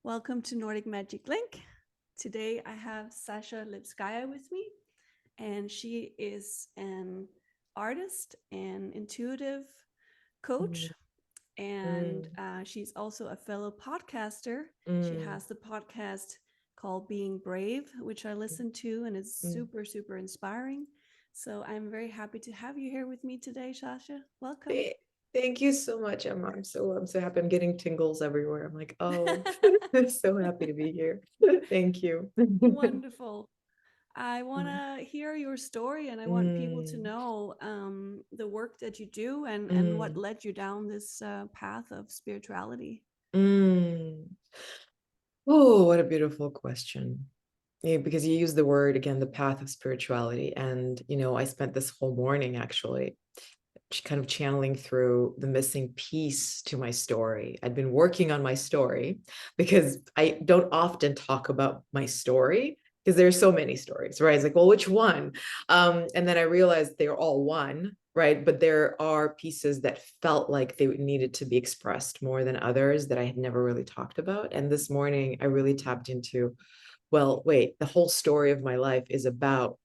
Welcome to Nordic Magic Link. Today I have Sasha Lipskaia with me, and she is an artist and intuitive coach, Mm, and mm, she's also a fellow podcaster. She mm, has the podcast called Being Brave, which I listen to, and it's mm. super, super inspiring. So I'm very happy to have you here with me today, Sasha. Welcome. Th- Thank you so much, Emma. I'm so happy. I'm getting tingles everywhere. I'm like, oh, I'm so happy to be here. Thank you. Wonderful. I want to hear your story, and I want people to Mm, know the work that you do and what mm, led you down this path of spirituality. mm. Oh, what a beautiful question. Yeah, because you use the word again, the path of spirituality. And, I spent this whole morning actually kind of channeling through the missing piece to my story. I'd been working on my story because I don't often talk about my story because there's so many stories, right? It's like, well, which one? And then I realized they're all one, right? But there are pieces that felt like they needed to be expressed more than others that I had never really talked about. And this morning, I really tapped into, well, wait, the whole story of my life is about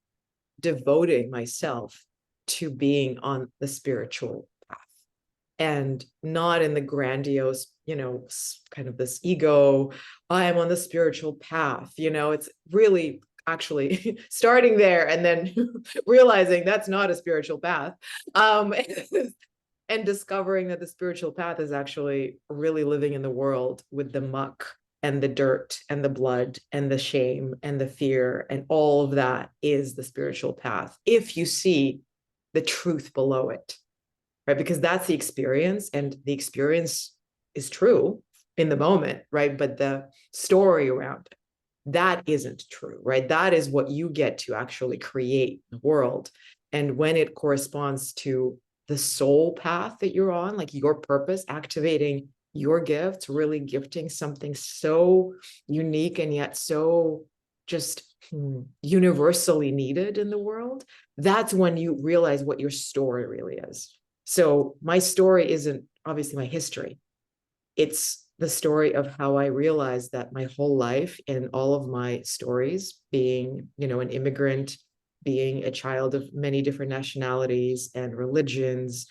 devoting myself to being on the spiritual path and not in the grandiose, kind of this ego, I am on the spiritual path. It's really actually starting there and then realizing that's not a spiritual path. Um, and discovering that the spiritual path is actually really living in the world with the muck and the dirt and the blood and the shame and the fear, and all of that is the spiritual path if you see the truth below it, right? Because that's the experience, and the experience is true in the moment, right? But the story around it, that isn't true, right? That is what you get to actually create the world. And when it corresponds to the soul path that you're on, like your purpose, activating your gifts, really gifting something so unique and yet so just universally needed in the world, that's when you realize what your story really is. So my story isn't obviously my history. It's the story of how I realized that my whole life and all of my stories, being, an immigrant, being a child of many different nationalities and religions,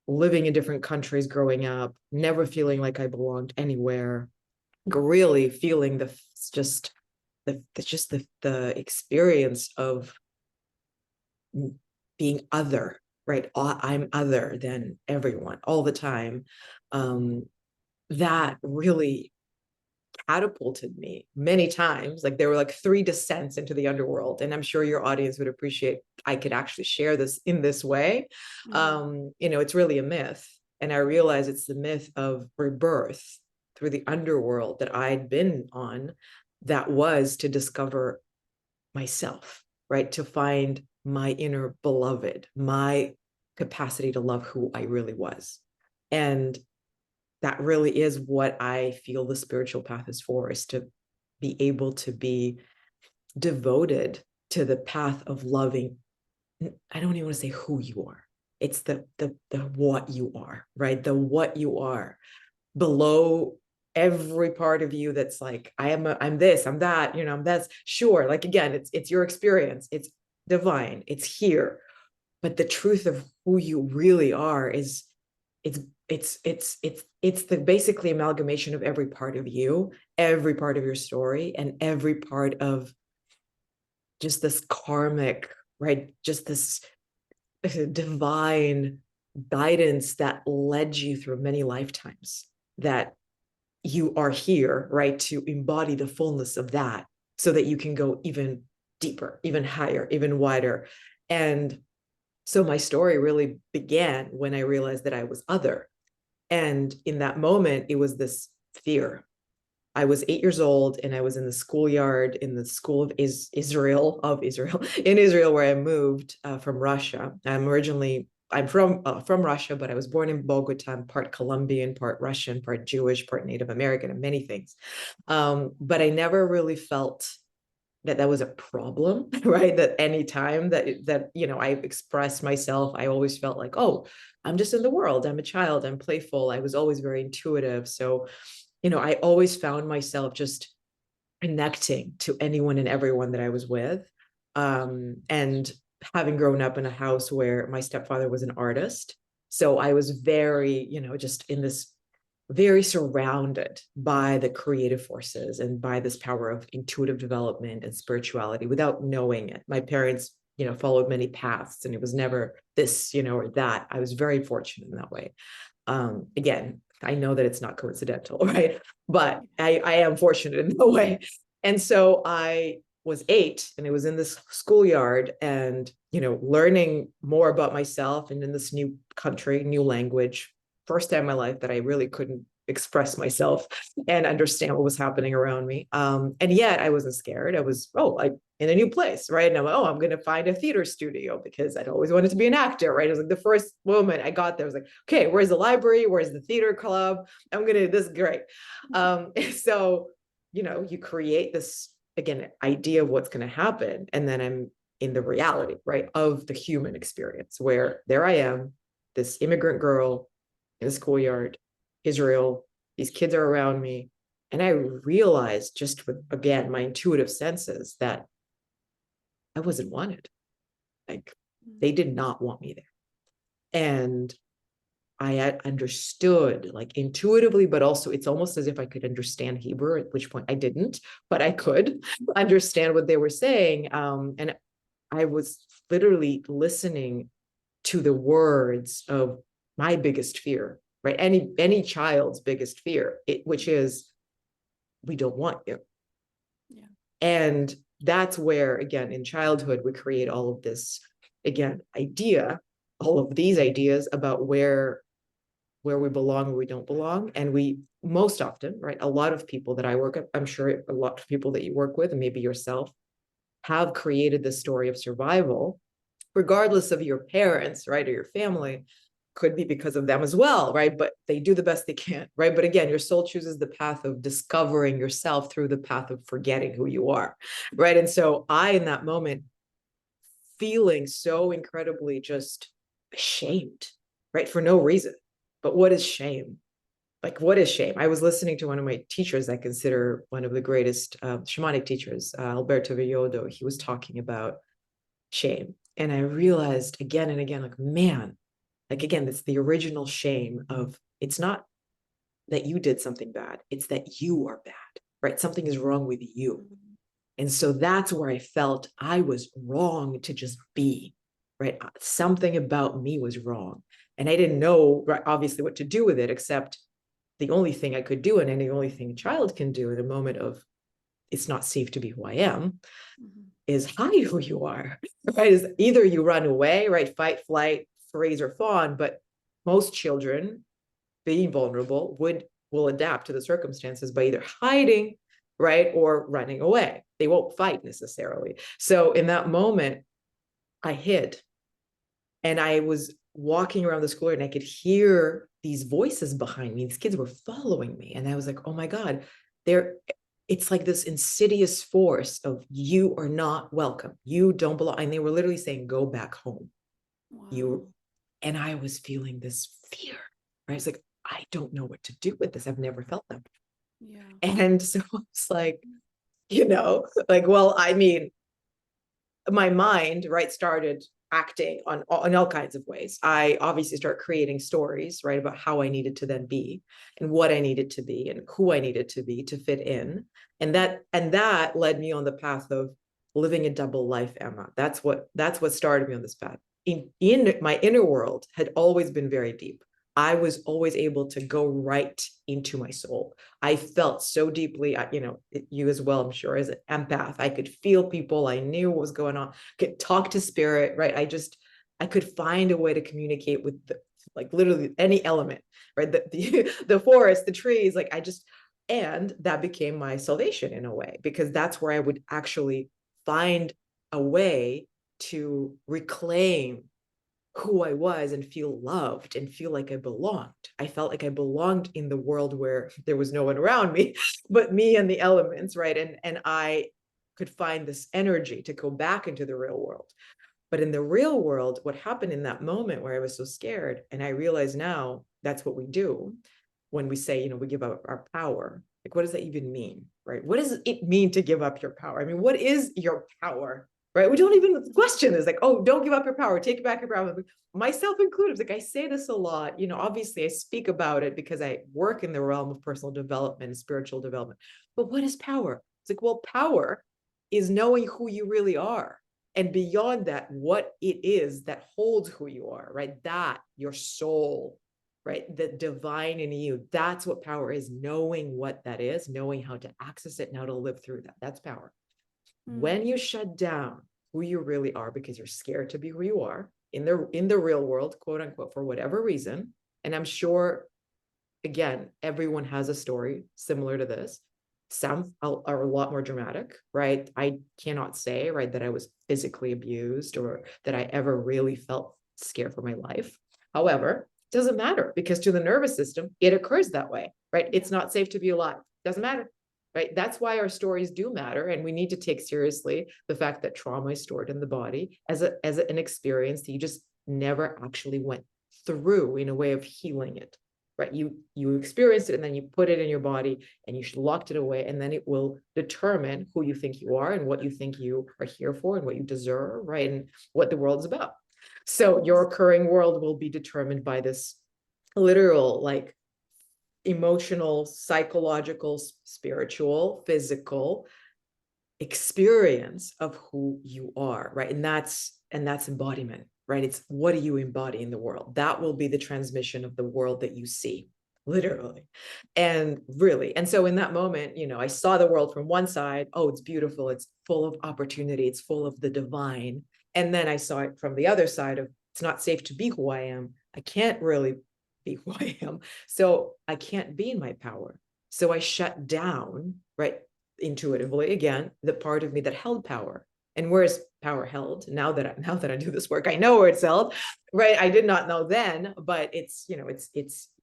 living in different countries growing up, never feeling like I belonged anywhere, really feeling just the experience of being other, right? I'm other than everyone all the time. Um, that really catapulted me many times. Like there were like 3 descents into the underworld. And I'm sure your audience would appreciate I could actually share this in this way. Mm. It's really a myth. And I realize it's the myth of rebirth through the underworld that I'd been on, that was to discover myself, right? To find my inner beloved, my capacity to love who I really was. And that really is what I feel the spiritual path is for, is to be able to be devoted to the path of loving. I don't even want to say who you are. It's the what you are, right? The what you are below every part of you that's like, I'm this, I'm that, that's sure. Like again, it's your experience. It's divine. It's here. But the truth of who you really are is it's it's the basically amalgamation of every part of you, every part of your story, and every part of just this karmic, right? Just this divine guidance that led you through many lifetimes, that you are here, right, to embody the fullness of that so that you can go even deeper, even higher, even wider. And so my story really began when I realized that I was other. And in that moment, it was this fear. I was 8 years old and I was in the schoolyard in the school of Israel, in Israel, where I moved from Russia. I'm from Russia, but I was born in Bogota. I'm part Colombian, part Russian, part Jewish, part Native American, and many things. But I never really felt that was a problem, right? That any time that I expressed myself, I always felt like, oh, I'm just in the world. I'm a child. I'm playful. I was always very intuitive. So I always found myself just connecting to anyone and everyone that I was with. And having grown up in a house where my stepfather was an artist. So I was very, just in this very surrounded by the creative forces and by this power of intuitive development and spirituality without knowing it. My parents, followed many paths, and it was never this, or that. I was very fortunate in that way. Again, I know that it's not coincidental, right? But I am fortunate in a way. And so I was 8 and it was in this schoolyard and, learning more about myself and in this new country, new language, first time in my life that I really couldn't express myself and understand what was happening around me. And yet I wasn't scared. I was, like in a new place, right? And I'm like, I'm going to find a theater studio because I'd always wanted to be an actor, right? It was like the first moment I got there, I was like, okay, where's the library? Where's the theater club? I'm going to, this is great. So, you create this, again, idea of what's going to happen. And then I'm in the reality, right, of the human experience where there I am, this immigrant girl in the schoolyard, Israel, these kids are around me. And I realized just with, again, my intuitive senses that I wasn't wanted. Like they did not want me there. And I had understood like intuitively, but also it's almost as if I could understand Hebrew, at which point I didn't, but I could understand what they were saying. And I was literally listening to the words of my biggest fear, right? Any child's biggest fear, which is, we don't want you. Yeah. And that's where, again, in childhood, we create all of this, again, all of these ideas about where we belong, where we don't belong. And we most often, right, a lot of people that I work with, I'm sure a lot of people that you work with, and maybe yourself, have created this story of survival, regardless of your parents, right, or your family. Could be because of them as well, right? But they do the best they can, right? But again, your soul chooses the path of discovering yourself through the path of forgetting who you are, right? And so I, in that moment, feeling so incredibly just ashamed, right? For no reason. But what is shame? Like, what is shame? I was listening to one of my teachers I consider one of the greatest shamanic teachers, Alberto Villoldo. He was talking about shame. And I realized again and again, like, man, like, again, it's the original shame of, it's not that you did something bad, it's that you are bad, right? Something is wrong with you. And so that's where I felt I was wrong to just be, right? Something about me was wrong. And I didn't know, right, obviously, what to do with it, except the only thing I could do, and the only thing a child can do in a moment of, it's not safe to be who I am, is hide who you are, right? Is either you run away, right? Fight, flight, freeze, or fawn. But most children, being vulnerable, will adapt to the circumstances by either hiding, right, or running away. They won't fight necessarily. So in that moment, I hid. And I was walking around the school and I could hear these voices behind me. These kids were following me. And I was like, oh my God, it's like this insidious force of, you are not welcome. You don't belong. And they were literally saying, go back home. Wow. And I was feeling this fear, right? It's like, I don't know what to do with this. I've never felt that. Yeah. And so it's like, like, well, I mean, my mind, right, started acting on all kinds of ways. I obviously start creating stories, right, about how I needed to then be and what I needed to be and who I needed to be to fit in. And that led me on the path of living a double life, Emma. That's what started me on this path. In my inner world had always been very deep. I was always able to go right into my soul. I felt so deeply, you as well, I'm sure, as an empath. I could feel people. I knew what was going on. Could talk to spirit, right? I could find a way to communicate with like literally any element, right? The forest, the trees, like and that became my salvation in a way, because that's where I would actually find a way to reclaim who I was and feel loved and feel like I belonged. I felt like I belonged in the world where there was no one around me, but me and the elements, right? And I could find this energy to go back into the real world. But in the real world, what happened in that moment where I was so scared, and I realize now that's what we do, when we say, we give up our power, like, what does that even mean, right? What does it mean to give up your power? I mean, what is your power, right? We don't even question this, like, oh, don't give up your power, take back your power. Myself included, like I say this a lot, obviously I speak about it because I work in the realm of personal development and spiritual development. But what is power? It's like, well, power is knowing who you really are. And beyond that, what it is that holds who you are, right? That, your soul, right? The divine in you, that's what power is, knowing what that is, knowing how to access it and how to live through that. That's power. When you shut down who you really are because you're scared to be who you are in the real world, quote unquote, for whatever reason, and I'm sure, again, everyone has a story similar to this. Some are a lot more dramatic, right? I cannot say, right, that I was physically abused or that I ever really felt scared for my life. However, it doesn't matter, because to the nervous system, it occurs that way, right? It's not safe to be alive. Doesn't matter, right? That's why our stories do matter. And we need to take seriously the fact that trauma is stored in the body as an experience that you just never actually went through in a way of healing it. Right, you experience it and then you put it in your body and you locked it away, and then it will determine who you think you are and what you think you are here for and what you deserve, right, and what the world is about. So your occurring world will be determined by this literal, like, emotional, psychological, spiritual, physical experience of who you are, right? And that's embodiment, right? It's, what do you embody in the world? That will be the transmission of the world that you see, literally. And really, and so in that moment, I saw the world from one side. Oh, it's beautiful, it's full of opportunity, it's full of the divine. And then I saw it from the other side of, it's not safe to be who I am. I can't really be who I am, so I can't be in my power. So I shut down, right, intuitively, again, the part of me that held power. And where is power held? Now that I do this work, I know where it's held, right? I did not know then, but it's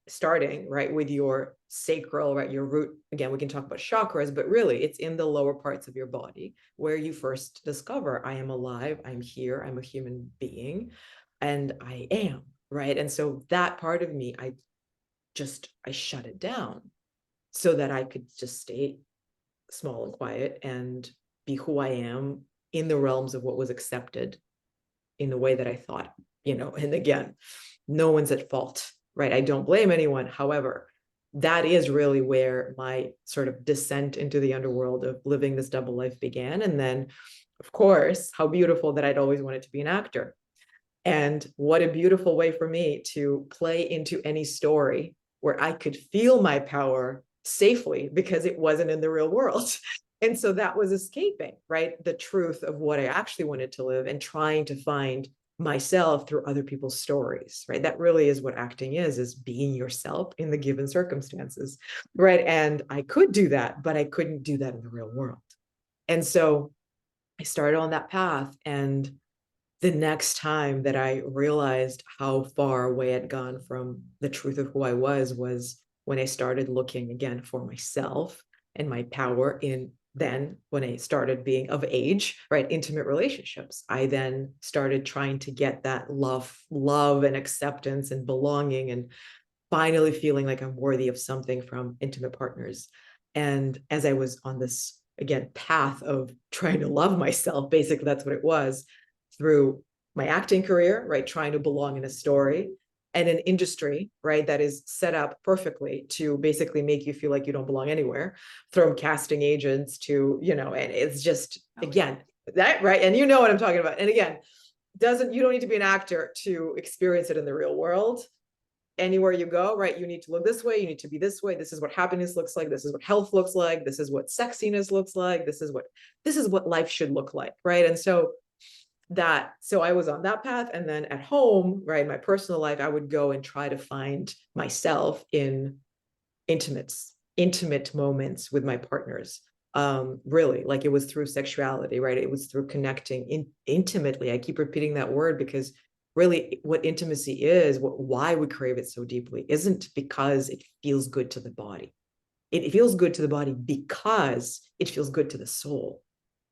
starting, right, with your sacral, right, your root. Again, we can talk about chakras, but really it's in the lower parts of your body where you first discover, I am alive, I'm here, I'm a human being, and I am, right? And so that part of me, I shut it down so that I could just stay small and quiet and be who I am in the realms of what was accepted in the way that I thought, and again, no one's at fault, right? I don't blame anyone. However, that is really where my sort of descent into the underworld of living this double life began. And then, of course, how beautiful that I'd always wanted to be an actor. And what a beautiful way for me to play into any story where I could feel my power safely because it wasn't in the real world. And so that was escaping, right, the truth of what I actually wanted to live and trying to find myself through other people's stories, right? That really is what acting is being yourself in the given circumstances, right? And I could do that, but I couldn't do that in the real world. And so I started on that path, and the next time that I realized how far away I'd gone from the truth of who I was when I started looking again for myself and my power in, then when I started being of age, right, intimate relationships. I then started trying to get that love and acceptance and belonging, and finally feeling like I'm worthy of something from intimate partners. And as I was on this, again, path of trying to love myself, basically that's what it was, through my acting career, right, trying to belong in a story and an industry, right, that is set up perfectly to basically make you feel like you don't belong anywhere, from casting agents to, and it's just, again, that, right, and you know what I'm talking about. And again, you don't need to be an actor to experience it in the real world. Anywhere you go, right, you need to look this way, you need to be this way, this is what happiness looks like, this is what health looks like, this is what sexiness looks like, this is what life should look like, right? And so I was on that path. And then at home, right, my personal life, I would go and try to find myself in intimate moments with my partners. Really, like, it was through sexuality, right? It was through connecting intimately. I keep repeating that word because really what intimacy is, why we crave it so deeply, isn't because it feels good to the body. It feels good to the body because it feels good to the soul,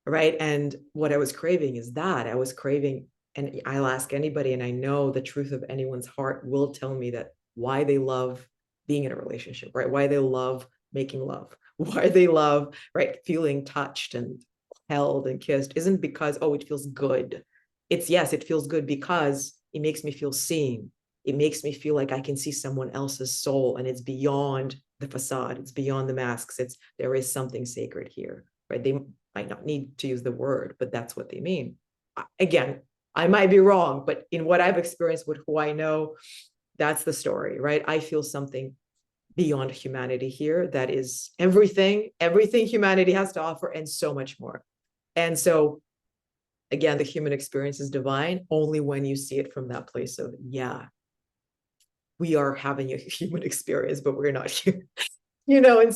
right? And what I was craving is that I was craving, and I'll ask anybody, and I know the truth of anyone's heart will tell me that why they love being in a relationship, right? Why they love making love, why they love, right, feeling touched and held and kissed isn't because, oh, it feels good. It's yes, it feels good because it makes me feel seen. It makes me feel like I can see someone else's soul, and it's beyond the facade. It's beyond the masks. There is something sacred here, right? They might not need to use the word, but that's what they mean. Again, I might be wrong, but in what I've experienced with who I know, that's the story, right? I feel something beyond humanity here that is everything humanity has to offer and so much more. And so again, the human experience is divine only when you see it from that place of, yeah, we are having a human experience, but we're not human. And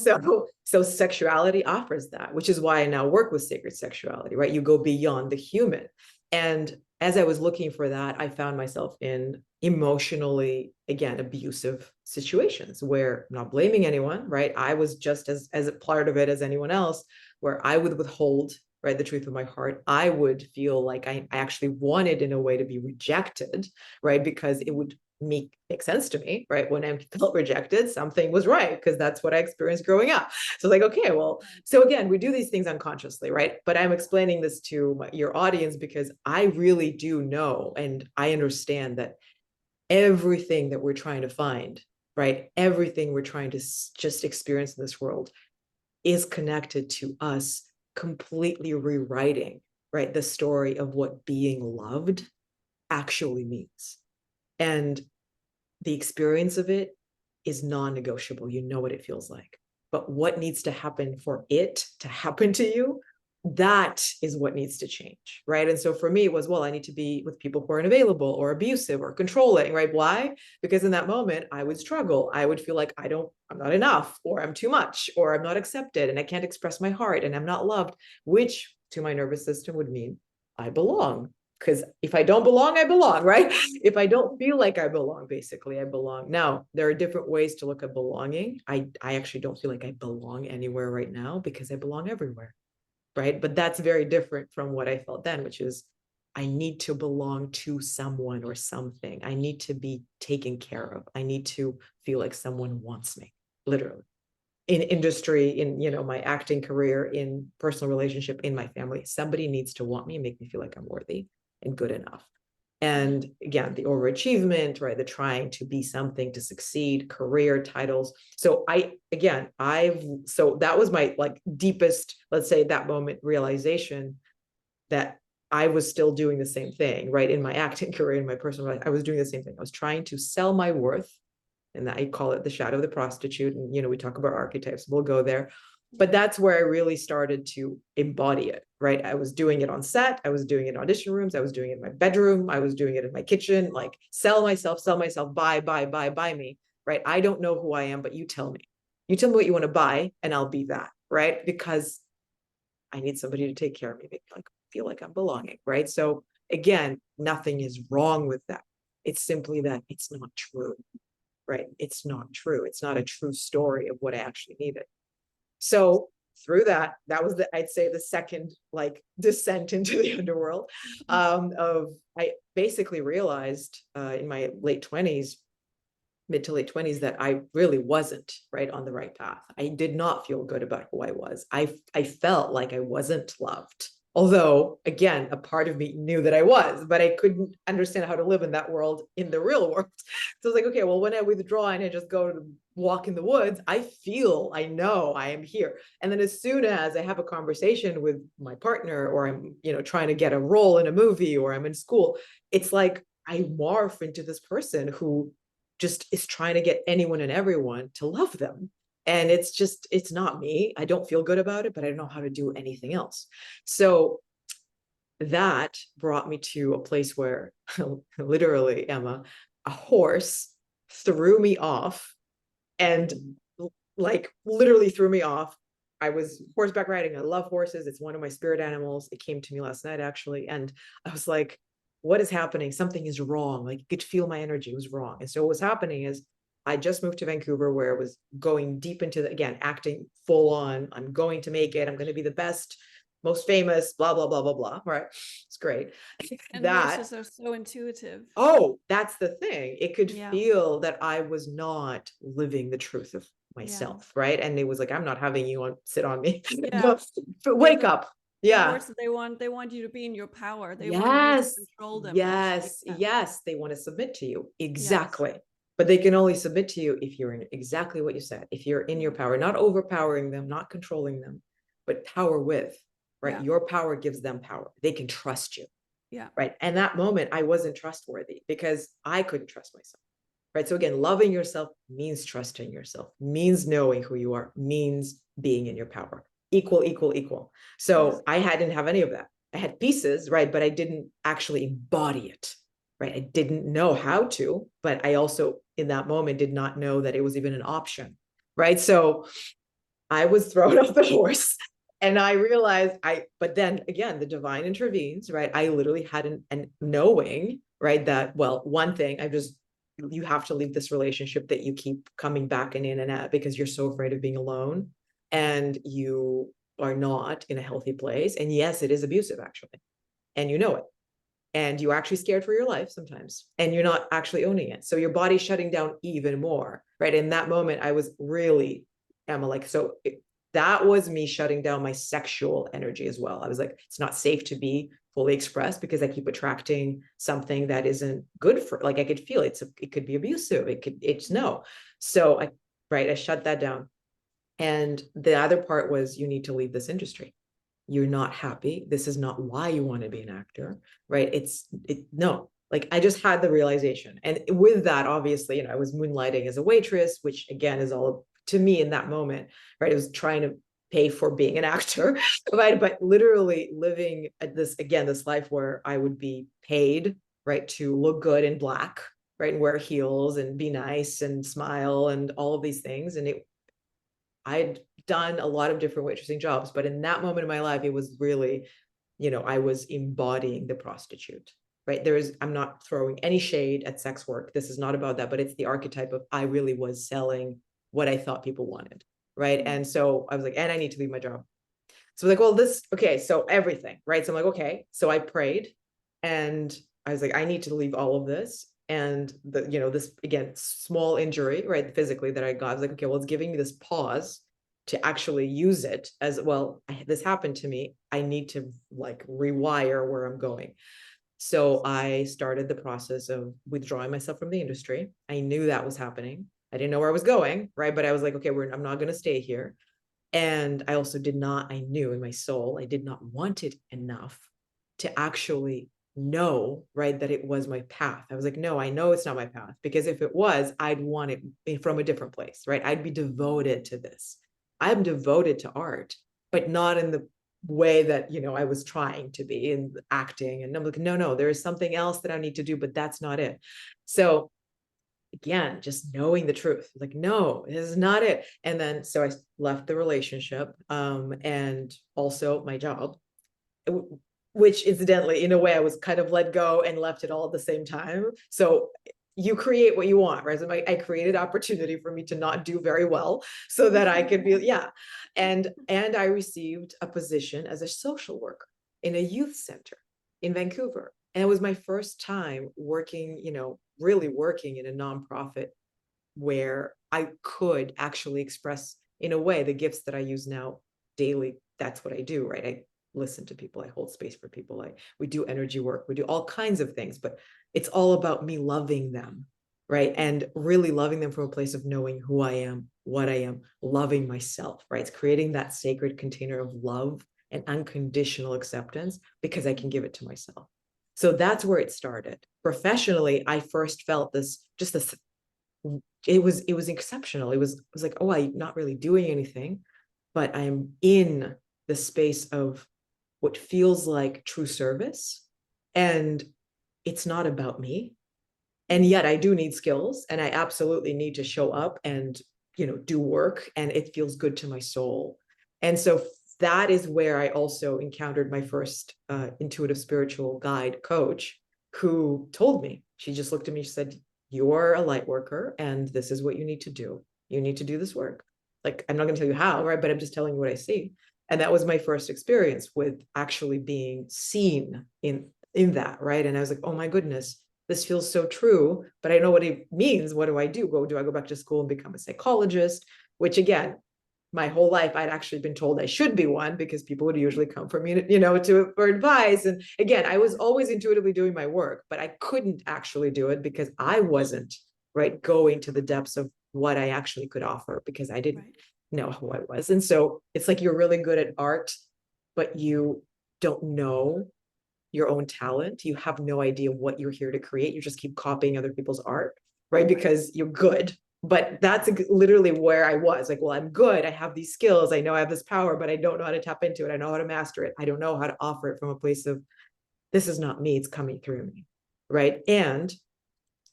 so sexuality offers that, which is why I now work with sacred sexuality, right? You go beyond the human. And as I was looking for that, I found myself in emotionally, again, abusive situations where I'm not blaming anyone, right? I was just as a part of it as anyone else, where I would withhold, right, the truth of my heart. I would feel like I actually wanted in a way to be rejected, right? Because it would make sense to me, right? When I felt rejected, something was right, because that's what I experienced growing up. So like, okay, well, so again, we do these things unconsciously, right? But I'm explaining this to your audience because I really do know and I understand that everything that we're trying to find, right? Everything we're trying to just experience in this world is connected to us completely rewriting, right, the story of what being loved actually means. And the experience of it is non-negotiable. You know what it feels like. But what needs to happen for it to happen to you, that is what needs to change, right? And so for me, it was, well, I need to be with people who are unavailable or abusive or controlling, right? Why? Because in that moment, I would struggle. I would feel like I'm not enough, or I'm too much, or I'm not accepted, and I can't express my heart, and I'm not loved, which to my nervous system would mean I belong. Because if I don't belong, I belong, right? If I don't feel like I belong, basically, I belong. Now, there are different ways to look at belonging. I actually don't feel like I belong anywhere right now because I belong everywhere, right? But that's very different from what I felt then, which is I need to belong to someone or something. I need to be taken care of. I need to feel like someone wants me, literally. In industry, in my acting career, in personal relationship, in my family, somebody needs to want me and make me feel like I'm worthy and good enough. And again, the overachievement, right? The trying to be something, to succeed, career titles. So so that was my like deepest, let's say, that moment realization that I was still doing the same thing, right? In my acting career, in my personal life, I was doing the same thing. I was trying to sell my worth, and I call it the shadow of the prostitute. And, we talk about archetypes, we'll go there. But that's where I really started to embody it, right? I was doing it on set. I was doing it in audition rooms. I was doing it in my bedroom. I was doing it in my kitchen, like sell myself, buy me, right? I don't know who I am, but you tell me. You tell me what you want to buy and I'll be that, right? Because I need somebody to take care of me, make me feel like I'm belonging, right? So again, nothing is wrong with that. It's simply that it's not true, right? It's not true. It's not a true story of what I actually needed. So through that was I'd say the second descent into the underworld. I basically realized in my mid to late 20s, that I really wasn't right on the right path. I did not feel good about who I was. I felt like I wasn't loved. Although, again, a part of me knew that I was, but I couldn't understand how to live in that world, in the real world. So I was like, okay, well, when I withdraw and I just go to walk in the woods, I know I am here. And then as soon as I have a conversation with my partner, or I'm, trying to get a role in a movie, or I'm in school, it's like I morph into this person who just is trying to get anyone and everyone to love them. And it's not me. I don't feel good about it, but I don't know how to do anything else. So that brought me to a place where literally, Emma, a horse threw me off, and literally threw me off. I was horseback riding. I love horses. It's one of my spirit animals. It came to me last night, actually. And I was like, what is happening? Something is wrong. You could feel my energy was wrong. And so what was happening is I just moved to Vancouver, where I was going deep into again, acting full on. I'm going to make it. I'm going to be the best most famous, blah, blah, blah, blah, blah, right? It's great. And That, nurses are so intuitive. oh, that's the thing. It could Yeah. feel that I was not living the truth of myself, right? And it was like, I'm not having you sit on me. Yeah. Wake up. The Yeah. words that they want you to be in your power. They want you to Yes. control them. Yes. Yeah. Yes. They want to submit to you. Yes. Exactly. But they can only submit to you if you're in exactly what you said, if you're in your power, not overpowering them, not controlling them, but power with, right? Yeah. Your power gives them power. They can trust you. Yeah. Right. And that moment I wasn't trustworthy because I couldn't trust myself. Right. So again, loving yourself means trusting yourself, means knowing who you are, means being in your power. Equal, equal, equal. So Yes. I didn't have any of that. I had pieces, right? But I didn't actually embody it. Right. I didn't know how to, but I also in that moment did not know that it was even an option. Right. So I was thrown off the horse. And I realized but then again, the divine intervenes, right? I literally had an knowing, right? That, well, one thing, you have to leave this relationship that you keep coming back and in and out because you're so afraid of being alone and you are not in a healthy place. And yes, it is abusive actually. And you know it. And you're actually scared for your life sometimes. And you're not actually owning it. So your body's shutting down even more, right? In that moment, I was really, Emma, like, that was me shutting down my sexual energy as well. I was like, it's not safe to be fully expressed because I keep attracting something that isn't good for, like, I could feel it could be abusive. It's no. So I shut that down. And the other part was, you need to leave this industry. You're not happy. This is not why you want to be an actor, right? No, like I just had the realization. And with that, obviously, I was moonlighting as a waitress, which again is all to me in that moment, right? It was trying to pay for being an actor, right? But literally living at this life where I would be paid, right, to look good in black, right, and wear heels and be nice and smile and all of these things. And I'd done a lot of different waitressing jobs, but in that moment in my life, it was really, I was embodying the prostitute, right? I'm not throwing any shade at sex work. This is not about that, but it's the archetype of I really was selling what I thought people wanted, right? Mm-hmm. And so I was like, and I need to leave my job. So I was like, well, okay, so everything, right? So I'm like, okay. So I prayed and I was like, I need to leave all of this. And this, again, small injury, right, physically that I got, I was like, okay, well, it's giving me this pause to actually use it as well. This happened to me. I need to like rewire where I'm going. So I started the process of withdrawing myself from the industry. I knew that was happening. I didn't know where I was going, right? But I was like, okay, I'm not going to stay here. And I also I knew in my soul, I did not want it enough to actually know, right, that it was my path. I was like, no, I know it's not my path, because if it was, I'd want it from a different place, right? I'd be devoted to this. I'm devoted to art, but not in the way that, I was trying to be in acting. And I'm like, no, there is something else that I need to do, but that's not it. So again, just knowing the truth, like, no, this is not it. And then, so I left the relationship, and also my job, which incidentally, in a way, I was kind of let go and left it all at the same time. So you create what you want, right? So I created opportunity for me to not do very well so that I could be, yeah. And I received a position as a social worker in a youth center in Vancouver. And it was my first time working, really working in a nonprofit where I could actually express in a way the gifts that I use now daily. That's what I do, right? I listen to people, I hold space for people, we do energy work, we do all kinds of things, but it's all about me loving them, right? And really loving them from a place of knowing who I am, what I am, loving myself, right? It's creating that sacred container of love and unconditional acceptance because I can give it to myself. So that's where it started. Professionally, I first felt this it was exceptional. It was like, oh, I'm not really doing anything, but I'm in the space of what feels like true service. And it's not about me. And yet I do need skills, and I absolutely need to show up and, do work, and it feels good to my soul. And so that is where I also encountered my first intuitive spiritual guide coach, who told me, she just looked at me, she said, you're a light worker and this is what you need to do. You need to do this work. Like, I'm not going to tell you how, right? But I'm just telling you what I see. And that was my first experience with actually being seen in that, right? And I was like, oh my goodness, this feels so true, but I know what it means. What do I do? Do I go back to school and become a psychologist? Which again, my whole life I'd actually been told I should be one, because people would usually come for me, for advice. And again, I was always intuitively doing my work, but I couldn't actually do it because I wasn't going to the depths of what I actually could offer, because I didn't know who I was. And so it's like you're really good at art, but you don't know your own talent. You have no idea what you're here to create. You just keep copying other people's art, right? Because you're good. But that's literally where I was like, well, I'm good. I have these skills. I know I have this power, but I don't know how to tap into it. I know how to master it. I don't know how to offer it from a place of, this is not me, it's coming through me, right? And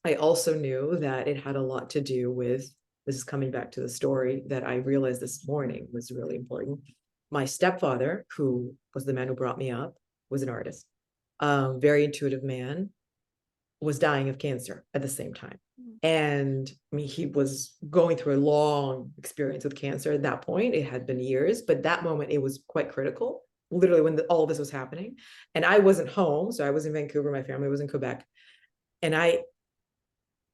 I also knew that it had a lot to do with, this is coming back to the story that I realized this morning was really important. My stepfather, who was the man who brought me up, was an artist, very intuitive man, was dying of cancer at the same time. And I mean, he was going through a long experience with cancer at that point. It had been years, but that moment, it was quite critical, literally when all of this was happening. And I wasn't home. So I was in Vancouver. My family was in Quebec. And I,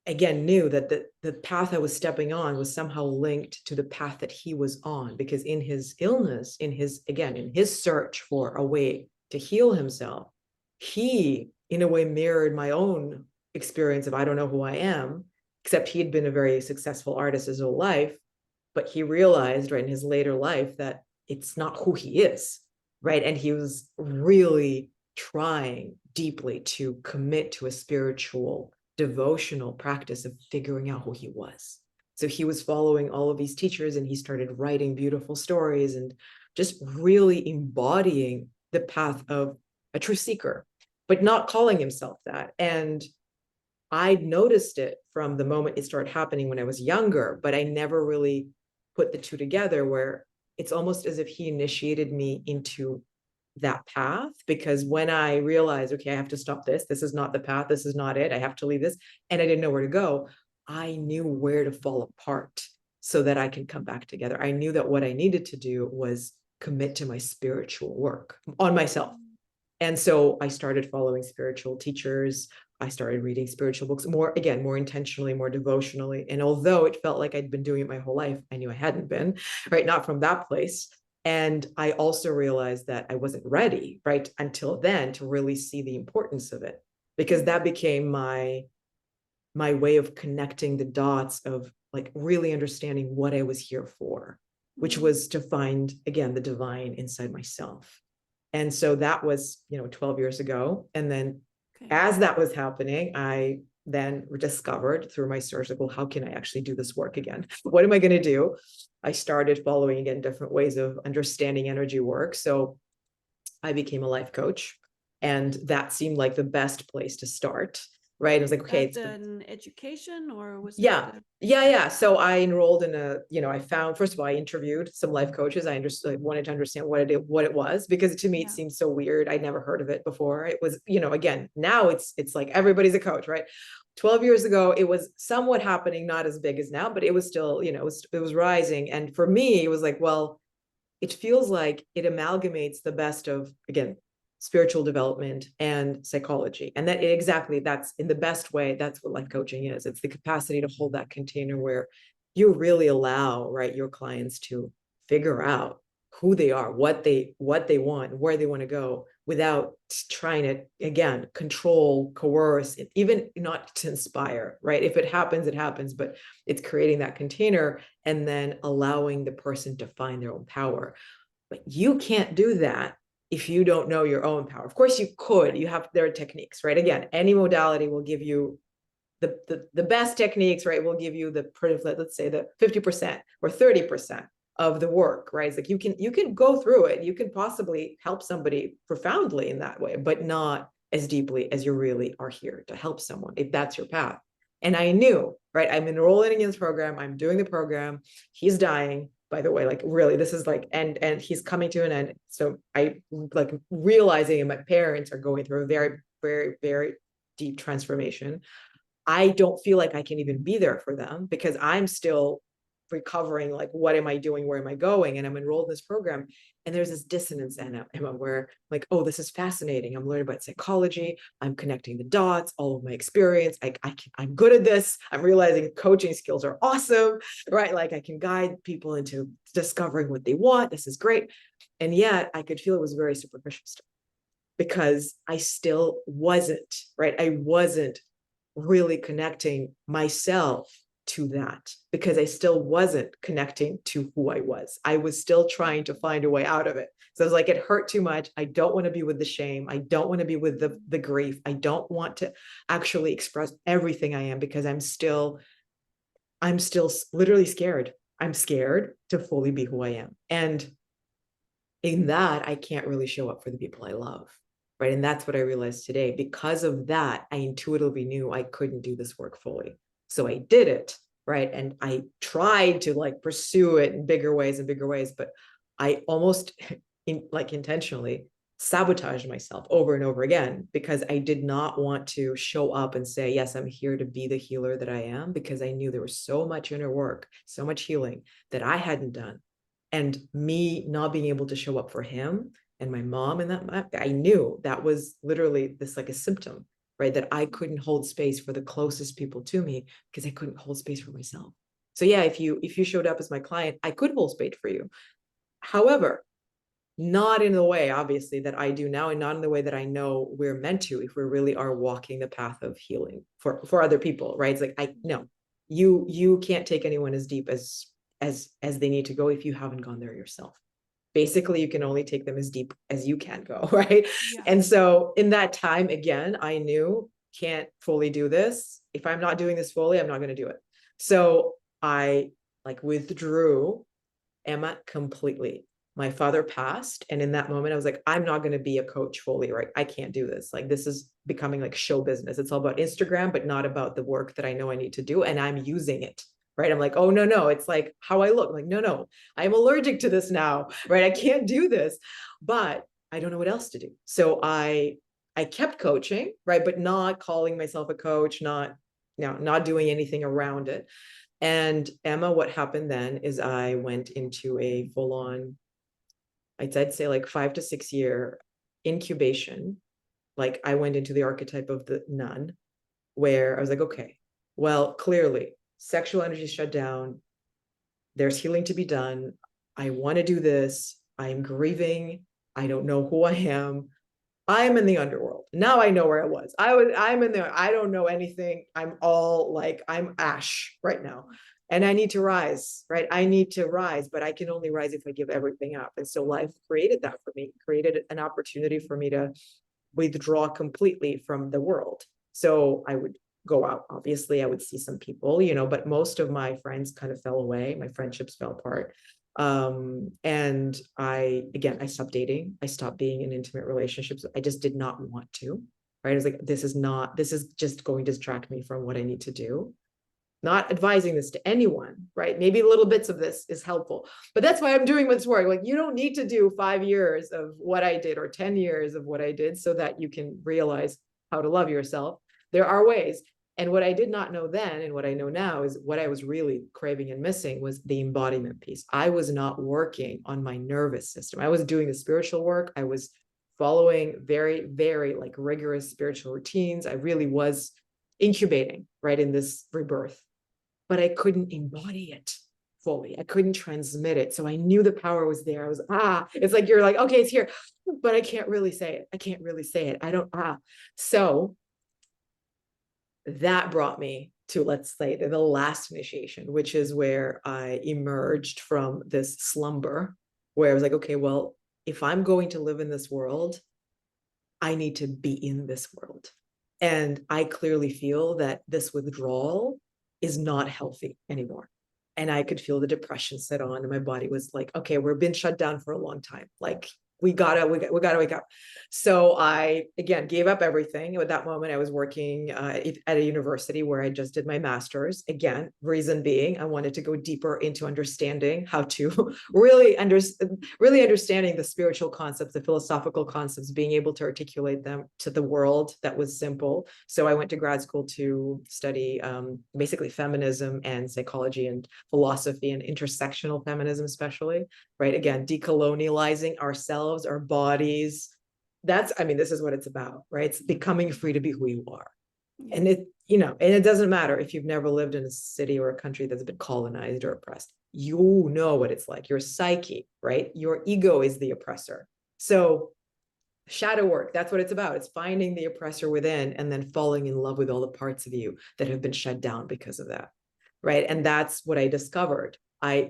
again, knew that the path I was stepping on was somehow linked to the path that he was on, because in his illness, in his search for a way to heal himself, he, in a way, mirrored my own experience of, I don't know who I am, except he had been a very successful artist his whole life. But he realized, right, in his later life that it's not who he is, right? And he was really trying deeply to commit to a spiritual, devotional practice of figuring out who he was. So he was following all of these teachers, and he started writing beautiful stories and just really embodying the path of a true seeker, but not calling himself that. And I noticed it from the moment it started happening when I was younger, but I never really put the two together, where it's almost as if he initiated me into that path. Because when I realized, okay, I have to stop this, this is not the path, this is not it, I have to leave this, and I didn't know where to go, I knew where to fall apart so that I can come back together. I knew that what I needed to do was commit to my spiritual work on myself. And so I started following spiritual teachers. I started reading spiritual books more intentionally, more devotionally. And although it felt like I'd been doing it my whole life, I knew I hadn't been, right? Not from that place. And I also realized that I wasn't ready, right, until then, to really see the importance of it, because that became my way of connecting the dots of like really understanding what I was here for, which was to find, again, the divine inside myself. And so that was, 12 years ago. And then as that was happening, I then discovered through my search, like, well, how can I actually do this work again? What am I going to do? I started following, again, different ways of understanding energy work. So I became a life coach, and that seemed like the best place to start. Right. I was like, okay, it's an education, or was yeah. So I enrolled in I found, first of all, I interviewed some life coaches. I wanted to understand what it was, because to me, it seemed so weird. I'd never heard of it before. It was, again, now it's like everybody's a coach, right? 12 years ago, it was somewhat happening, not as big as now, but it was still, it was rising. And for me, it was like, well, it feels like it amalgamates the best of, again, spiritual development and psychology. And that's in the best way, that's what life coaching is. It's the capacity to hold that container where you really allow, right, your clients to figure out who they are, what they want, where they want to go, without trying to, again, control, coerce, even not to inspire, right? If it happens, it happens, but it's creating that container and then allowing the person to find their own power. But you can't do that if you don't know your own power. Of course you could, there are techniques, right? Again, any modality will give you the best techniques, right? Will give you let's say the 50% or 30% of the work, right? It's like you can go through it. You can possibly help somebody profoundly in that way, but not as deeply as you really are here to help someone, if that's your path. And I knew, right? I'm enrolling in this program. I'm doing the program. He's dying, by the way, like really, this is like, and he's coming to an end. So I like realizing, and my parents are going through a very, very, very deep transformation. I don't feel like I can even be there for them, because I'm still recovering, like, what am I doing? Where am I going? And I'm enrolled in this program. And there's this dissonance, Emma, where like, oh, this is fascinating. I'm learning about psychology. I'm connecting the dots, all of my experience. I'm good at this. I'm realizing coaching skills are awesome, right? Like I can guide people into discovering what they want. This is great. And yet I could feel it was very superficial stuff because I still wasn't, right? I wasn't really connecting myself to that because I still wasn't connecting to who I was. I was still trying to find a way out of it. So I was like, it hurt too much. I don't want to be with the shame. I don't want to be with the grief. I don't want to actually express everything I am because I'm still literally scared. I'm scared to fully be who I am. And in that, I can't really show up for the people I love. Right. And that's what I realized today. Because of that, I intuitively knew I couldn't do this work fully. So I did it. Right. And I tried to like pursue it in bigger ways, but I almost intentionally sabotaged myself over and over again because I did not want to show up and say, yes, I'm here to be the healer that I am, because I knew there was so much inner work, so much healing that I hadn't done. And me not being able to show up for him and my mom, and that I knew that was literally this like a symptom, right? That I couldn't hold space for the closest people to me because I couldn't hold space for myself. So yeah, if you showed up as my client, I could hold space for you. However, not in the way, obviously, that I do now, and not in the way that I know we're meant to, if we really are walking the path of healing for other people, right? It's like, you can't take anyone as deep as they need to go if you haven't gone there yourself. Basically, you can only take them as deep as you can go, right? Yeah. And so in that time, again, I knew can't fully do this. If I'm not doing this fully, I'm not going to do it. So I like withdrew Emma completely. My father passed. And in that moment, I was like, I'm not going to be a coach fully, right? I can't do this. Like, this is becoming like show business. It's all about Instagram, but not about the work that I know I need to do. And I'm using it, right? I'm like, oh, no. It's like how I look. I'm like, no, I'm allergic to this now, right? I can't do this, but I don't know what else to do. So I kept coaching, right? But not calling myself a coach, not doing anything around it. And Emma, what happened then is I went into a full-on, I'd say like 5 to 6 year incubation. Like I went into the archetype of the nun, where I was like, okay, well, clearly sexual energy shut down. There's healing to be done. I want to do this. I'm grieving. I don't know who I am. I'm in the underworld. Now I know where I was. I'm in there. I don't know anything. I'm all like, I'm ash right now. And I need to rise, right? I need to rise, but I can only rise if I give everything up. And so life created that for me, created an opportunity for me to withdraw completely from the world. So I would go out. Obviously, I would see some people, but most of my friends kind of fell away. My friendships fell apart. And I stopped dating. I stopped being in intimate relationships. I just did not want to, right? I was like, this is just going to distract me from what I need to do. Not advising this to anyone, right? Maybe little bits of this is helpful, but that's why I'm doing what's work. Like, you don't need to do 5 years of what I did or 10 years of what I did so that you can realize how to love yourself. There are ways. And what I did not know then, and what I know now, is what I was really craving and missing was the embodiment piece. I was not working on my nervous system. I was doing the spiritual work. I was following very, very like rigorous spiritual routines. I really was incubating, right, in this rebirth, but I couldn't embody it fully. I couldn't transmit it. So I knew the power was there. I was, it's like, you're like, okay, it's here, but I can't really say it. I don't, So that brought me to, let's say, the last initiation, which is where I emerged from this slumber, where I was like, okay, well, if I'm going to live in this world, I need to be in this world. And I clearly feel that this withdrawal is not healthy anymore. And I could feel the depression set on, and my body was like, okay, we've been shut down for a long time. Like, we gotta wake up. So I, again, gave up everything. At that moment, I was working at a university where I just did my master's. Again, reason being, I wanted to go deeper into understanding how to really understanding the spiritual concepts, the philosophical concepts, being able to articulate them to the world that was simple. So I went to grad school to study basically feminism and psychology and philosophy and intersectional feminism, especially, right? Again, decolonializing ourselves, our bodies. This is what it's about, right? It's becoming free to be who you are. Yeah. And it doesn't matter if you've never lived in a city or a country that's been colonized or oppressed. You know what it's like. Your psyche, right? Your ego is the oppressor. So shadow work, that's what it's about. It's finding the oppressor within and then falling in love with all the parts of you that have been shut down because of that, right? And that's what I discovered.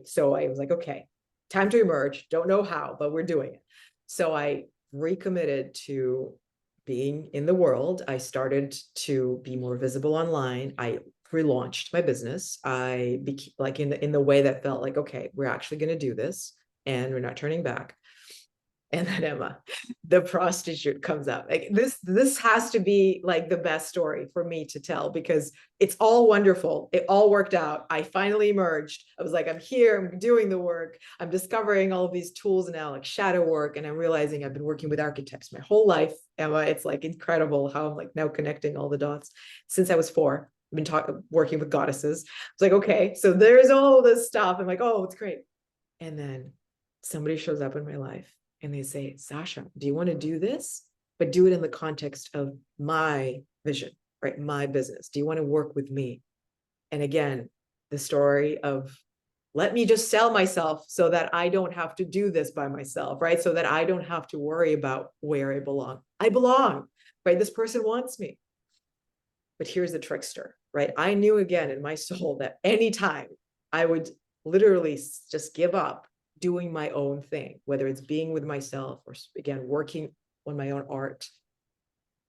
So I was like, okay, time to emerge. Don't know how, but we're doing it. So I recommitted to being in the world. I started to be more visible online. I relaunched my business. I became like in the way that felt like, okay, we're actually going to do this and we're not turning back. And then Emma, the prostitute, comes up. Like this has to be like the best story for me to tell, because it's all wonderful. It all worked out. I finally emerged. I was like, I'm here, I'm doing the work. I'm discovering all of these tools now, like shadow work. And I'm realizing I've been working with archetypes my whole life, Emma. It's like incredible how I'm like now connecting all the dots. Since I was 4, I've been working with goddesses. It's like, okay, so there's all this stuff. I'm like, oh, it's great. And then somebody shows up in my life and they say, Sasha, do you want to do this? But do it in the context of my vision, right? My business. Do you want to work with me? And again, the story of let me just sell myself so that I don't have to do this by myself, right? So that I don't have to worry about where I belong. I belong, right? This person wants me. But here's the trickster, right? I knew again in my soul that anytime I would literally just give up doing my own thing, whether it's being with myself or again, working on my own art,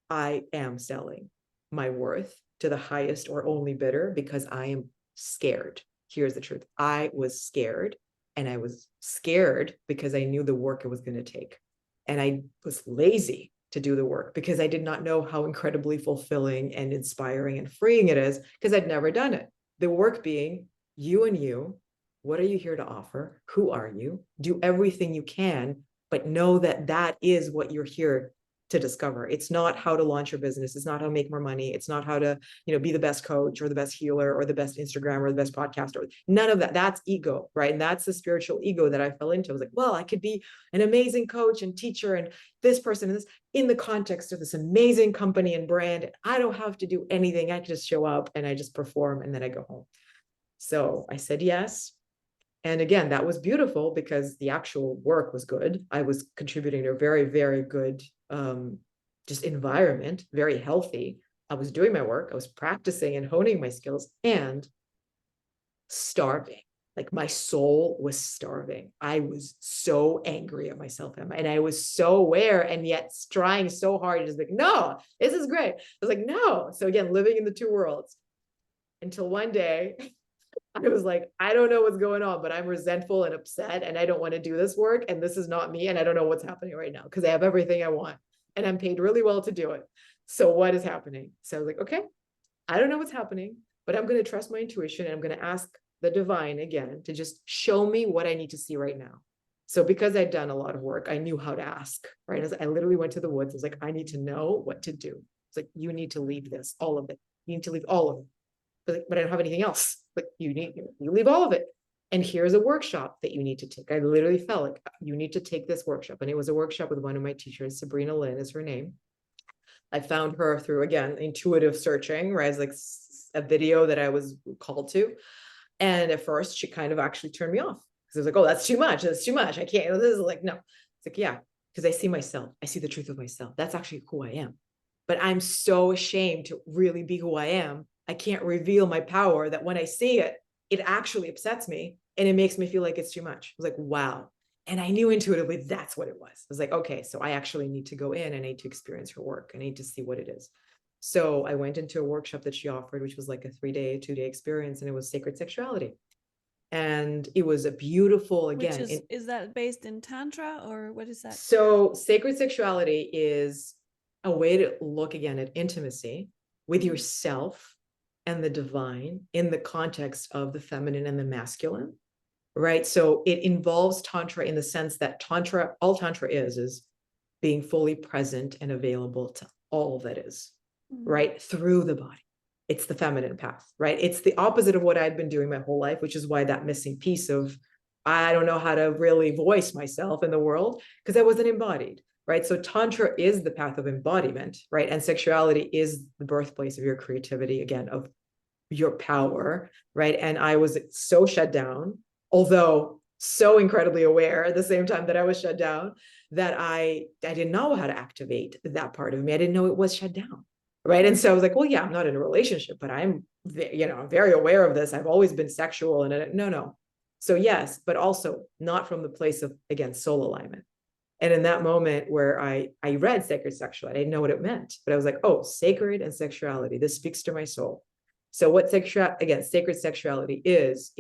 I am selling my worth to the highest or only bidder because I am scared. Here's the truth. I was scared, and I was scared because I knew the work it was going to take. And I was lazy to do the work because I did not know how incredibly fulfilling and inspiring and freeing it is, because I'd never done it. The work being you and you. What are you here to offer? Who are you? Do everything you can, but know that that is what you're here to discover. It's not how to launch your business. It's not how to make more money. It's not how to, be the best coach or the best healer or the best Instagram or the best podcaster. None of that. That's ego, right? And that's the spiritual ego that I fell into. I was like, well, I could be an amazing coach and teacher and this person and this in the context of this amazing company and brand. I don't have to do anything. I can just show up and I just perform and then I go home. So I said yes. And again, that was beautiful because the actual work was good. I was contributing to a very, very good just environment, very healthy. I was doing my work. I was practicing and honing my skills and starving. Like my soul was starving. I was so angry at myself, Emma, and I was so aware and yet trying so hard to just like, no, this is great. I was like, no. So again, living in the two worlds until one day I was like, I don't know what's going on, but I'm resentful and upset and I don't want to do this work. And this is not me. And I don't know what's happening right now because I have everything I want and I'm paid really well to do it. So what is happening? So I was like, okay, I don't know what's happening, but I'm going to trust my intuition and I'm going to ask the divine again to just show me what I need to see right now. So because I'd done a lot of work, I knew how to ask, right? As I literally went to the woods. I was like, I need to know what to do. It's like, you need to leave this, all of it. You need to leave all of it. But I don't have anything else. But you leave all of it. And here's a workshop that you need to take. I literally felt like you need to take this workshop. And it was a workshop with one of my teachers, Sabrina Lynn is her name. I found her through, again, intuitive searching, right? It's like a video that I was called to. And at first she kind of actually turned me off because I was like, oh, that's too much. That's too much. I can't, this is like, no. It's like, yeah, because I see myself. I see the truth of myself. That's actually who I am. But I'm so ashamed to really be who I am. I can't reveal my power that when I see it, it actually upsets me and it makes me feel like it's too much. I was like, wow. And I knew intuitively that's what it was. I was like, okay, so I actually need to go in and I need to experience her work. I need to see what it is. So I went into a workshop that she offered, which was like a 2-day experience, and it was sacred sexuality. And it was a beautiful, Which again, is that based in Tantra, or what is that? so sacred sexuality is a way to look again at intimacy with yourself and the divine in the context of the feminine and the masculine, right? So it involves Tantra in the sense that all Tantra is being fully present and available to all that is, right? Through the body. It's the feminine path, right? It's the opposite of what I'd been doing my whole life, which is why that missing piece of, I don't know how to really voice myself in the world because I wasn't embodied, right? So Tantra is the path of embodiment, right? And sexuality is the birthplace of your creativity, again, of your power, right? And I was so shut down, although so incredibly aware at the same time that I was shut down, that I didn't know how to activate that part of me. I didn't know it was shut down, right? And so I was like, well, yeah, I'm not in a relationship, but I'm very aware of this. I've always been sexual, and no. So yes, but also not from the place of, again, soul alignment. And in that moment where I read sacred sexuality, I didn't know what it meant, but I was like, oh, sacred and sexuality, this speaks to my soul. So what sacred sexuality is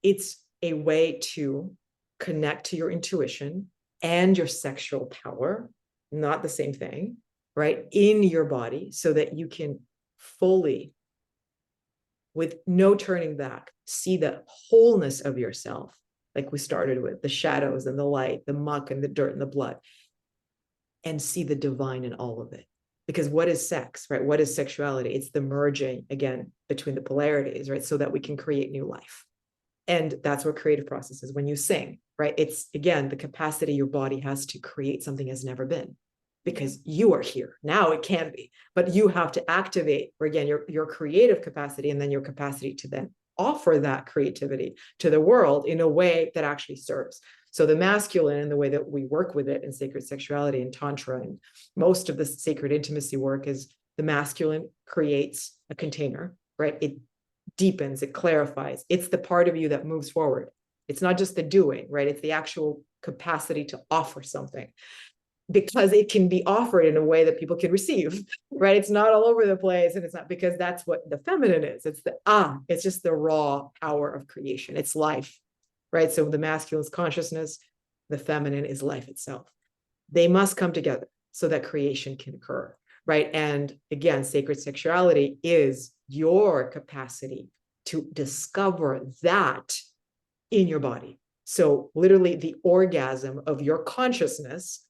it's a way to connect to your intuition and your sexual power, not the same thing, right? In your body so that you can fully, with no turning back, see the wholeness of yourself, like we started with, the shadows and the light, the muck and the dirt and the blood, and see the divine in all of it. Because what is sex, right? What is sexuality? It's the merging, again, between the polarities, right? So that we can create new life. And that's what creative process is. When you sing, right? It's, again, the capacity your body has to create something has never been, because you are here. Now it can be, but you have to activate, or again, your creative capacity, and then your capacity to then offer that creativity to the world in a way that actually serves. So the masculine, and the way that we work with it in sacred sexuality and Tantra, and most of the sacred intimacy work, is the masculine creates a container, right? It deepens, it clarifies. It's the part of you that moves forward. It's not just the doing, right? It's the actual capacity to offer something, because it can be offered in a way that people can receive, right? It's not all over the place. And it's not, because that's what the feminine is. It's just the raw power of creation. It's life, right? So the masculine is consciousness, the feminine is life itself. They must come together so that creation can occur, right? And again, sacred sexuality is your capacity to discover that in your body. So literally the orgasm of your consciousness,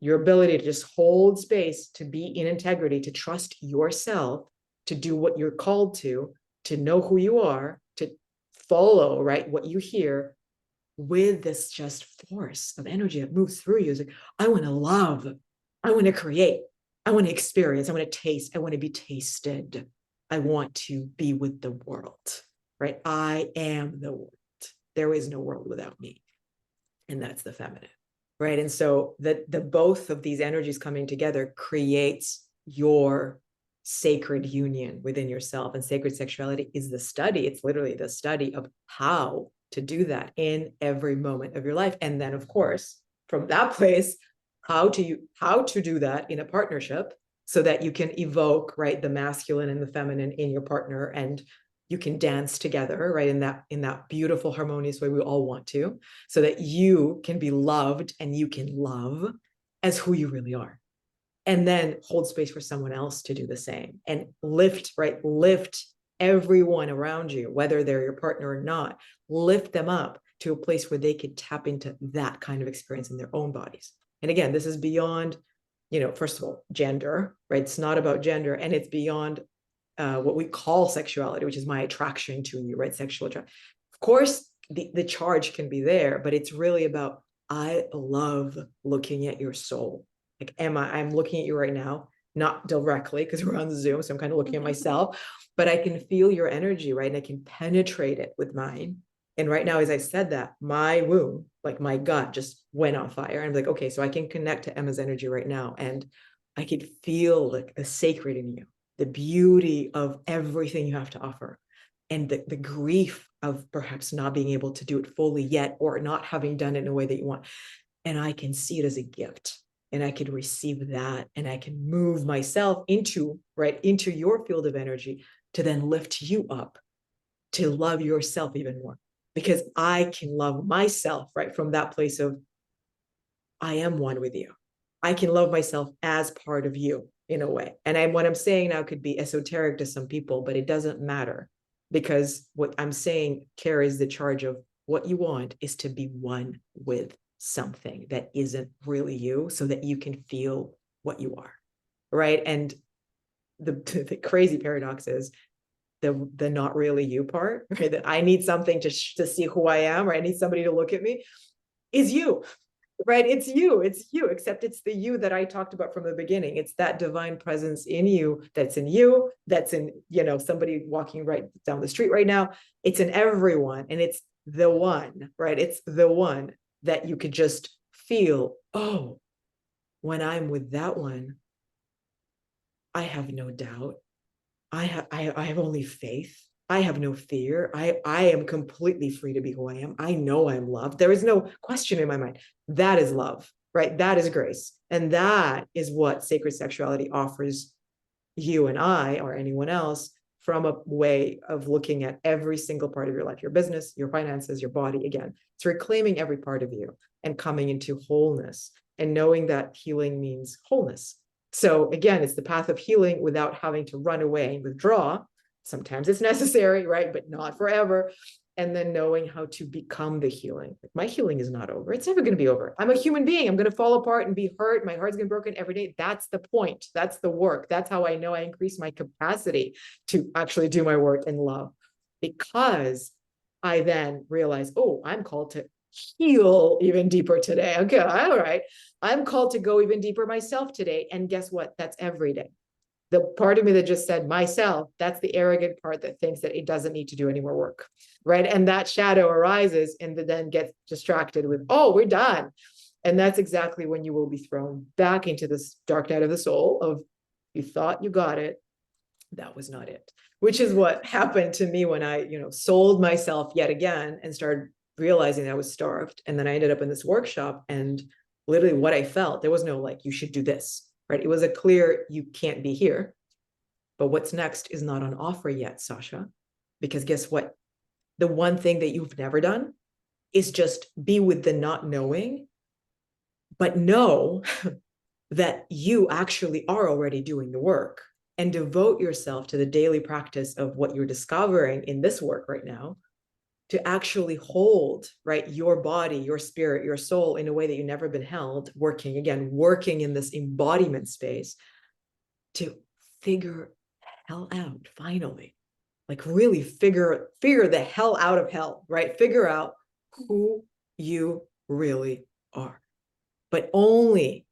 your ability to just hold space, to be in integrity, to trust yourself, to do what you're called to know who you are, to follow, right, what you hear, with this just force of energy that moves through you. It's like, I want to love, I want to create, I want to experience, I want to taste, I want to be tasted, I want to be with the world, right? I am the world. There is no world without me. And that's the feminine, right? And so the both of these energies coming together creates your sacred union within yourself. And sacred sexuality is the study. It's literally the study of how to do that in every moment of your life. And then, of course, from that place, how to do that in a partnership, so that you can evoke, right, the masculine and the feminine in your partner, and you can dance together, right, in that beautiful, harmonious way we all want to, so that you can be loved and you can love as who you really are. And then hold space for someone else to do the same, and lift everyone around you, whether they're your partner or not, lift them up to a place where they could tap into that kind of experience in their own bodies. And again, this is beyond, first of all, gender, right? It's not about gender, and it's beyond what we call sexuality, which is my attraction to you, right? Sexual attraction. Of course, the charge can be there, but it's really about, I love looking at your soul. Like, I'm looking at you right now, not directly because we're on Zoom, so I'm kind of looking at myself, but I can feel your energy, right? And I can penetrate it with mine. And right now, as I said that, my womb, like my gut, just went on fire. And I'm like, okay, so I can connect to Emma's energy right now, and I could feel like the sacred in you, the beauty of everything you have to offer, and the grief of perhaps not being able to do it fully yet, or not having done it in a way that you want. And I can see it as a gift, and I can receive that, and I can move myself into your field of energy to then lift you up, to love yourself even more. because I can love myself, right, from that place of I am one with you. I can love myself as part of you in a way. And what I'm saying now could be esoteric to some people, but it doesn't matter, because what I'm saying carries the charge of what you want is to be one with something that isn't really you, so that you can feel what you are, right? And the crazy paradox is the not really you part, right? That I need something to see who I am, or I need somebody to look at me, is you, right? It's you, except it's the you that I talked about from the beginning. It's that divine presence in you, that's in you, that's in, somebody walking right down the street right now. It's in everyone. And it's the one, right? It's the one that you could just feel, oh, when I'm with that one, I have no doubt. I have only faith. I have no fear. I am completely free to be who I am. I know I'm loved. There is no question in my mind. That is love, right? That is grace. And that is what sacred sexuality offers you and I, or anyone else, from a way of looking at every single part of your life, your business, your finances, your body. Again, it's reclaiming every part of you and coming into wholeness, and knowing that healing means wholeness. So again, it's the path of healing without having to run away and withdraw. Sometimes it's necessary, right? But not forever. And then knowing how to become the healing. Like, my healing is not over. It's never going to be over. I'm a human being. I'm going to fall apart and be hurt. My heart's going to be broken every day. That's the point. That's the work. That's how I know I increase my capacity to actually do my work in love, because I then realize, oh, I'm called to heal even deeper today. Okay, all right. I'm called to go even deeper myself today. And guess what? That's every day. The part of me that just said myself, that's the arrogant part that thinks that it doesn't need to do any more work, right? And that shadow arises and then gets distracted with, oh, we're done. And that's exactly when you will be thrown back into this dark night of the soul of, you thought you got it. That was not it, which is what happened to me when I, sold myself yet again and started realizing I was starved. And then I ended up in this workshop, and literally what I felt, there was no like, you should do this, right? It was a clear, you can't be here. But what's next is not on offer yet, Sasha, because guess what? The one thing that you've never done is just be with the not knowing, but know that you actually are already doing the work, and devote yourself to the daily practice of what you're discovering in this work right now, to actually hold, right, your body, your spirit, your soul in a way that you've never been held, working in this embodiment space, to figure hell out finally, like really figure the hell out of hell, right? Figure out who you really are, but only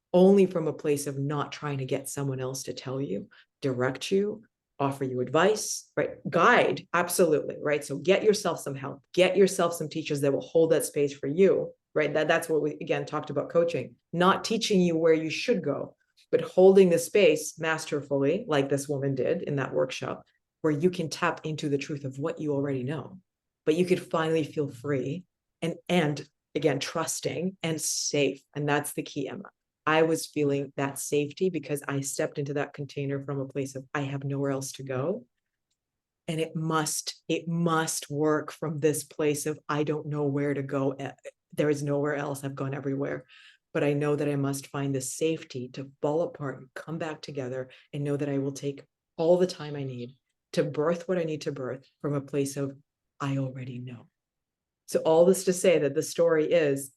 from a place of not trying to get someone else to tell you, direct you, offer you advice, right? Guide, absolutely, right? So get yourself some help, get yourself some teachers that will hold that space for you, right? That's what we, again, talked about coaching, not teaching you where you should go, but holding the space masterfully, like this woman did in that workshop, where you can tap into the truth of what you already know, but you could finally feel free and again, trusting and safe. And that's the key, Emma. I was feeling that safety because I stepped into that container from a place of, I have nowhere else to go. And it must work from this place of, I don't know where to go. There is nowhere else. I've gone everywhere. But I know that I must find the safety to fall apart and come back together, and know that I will take all the time I need to birth what I need to birth from a place of, I already know. So all this to say that the story is,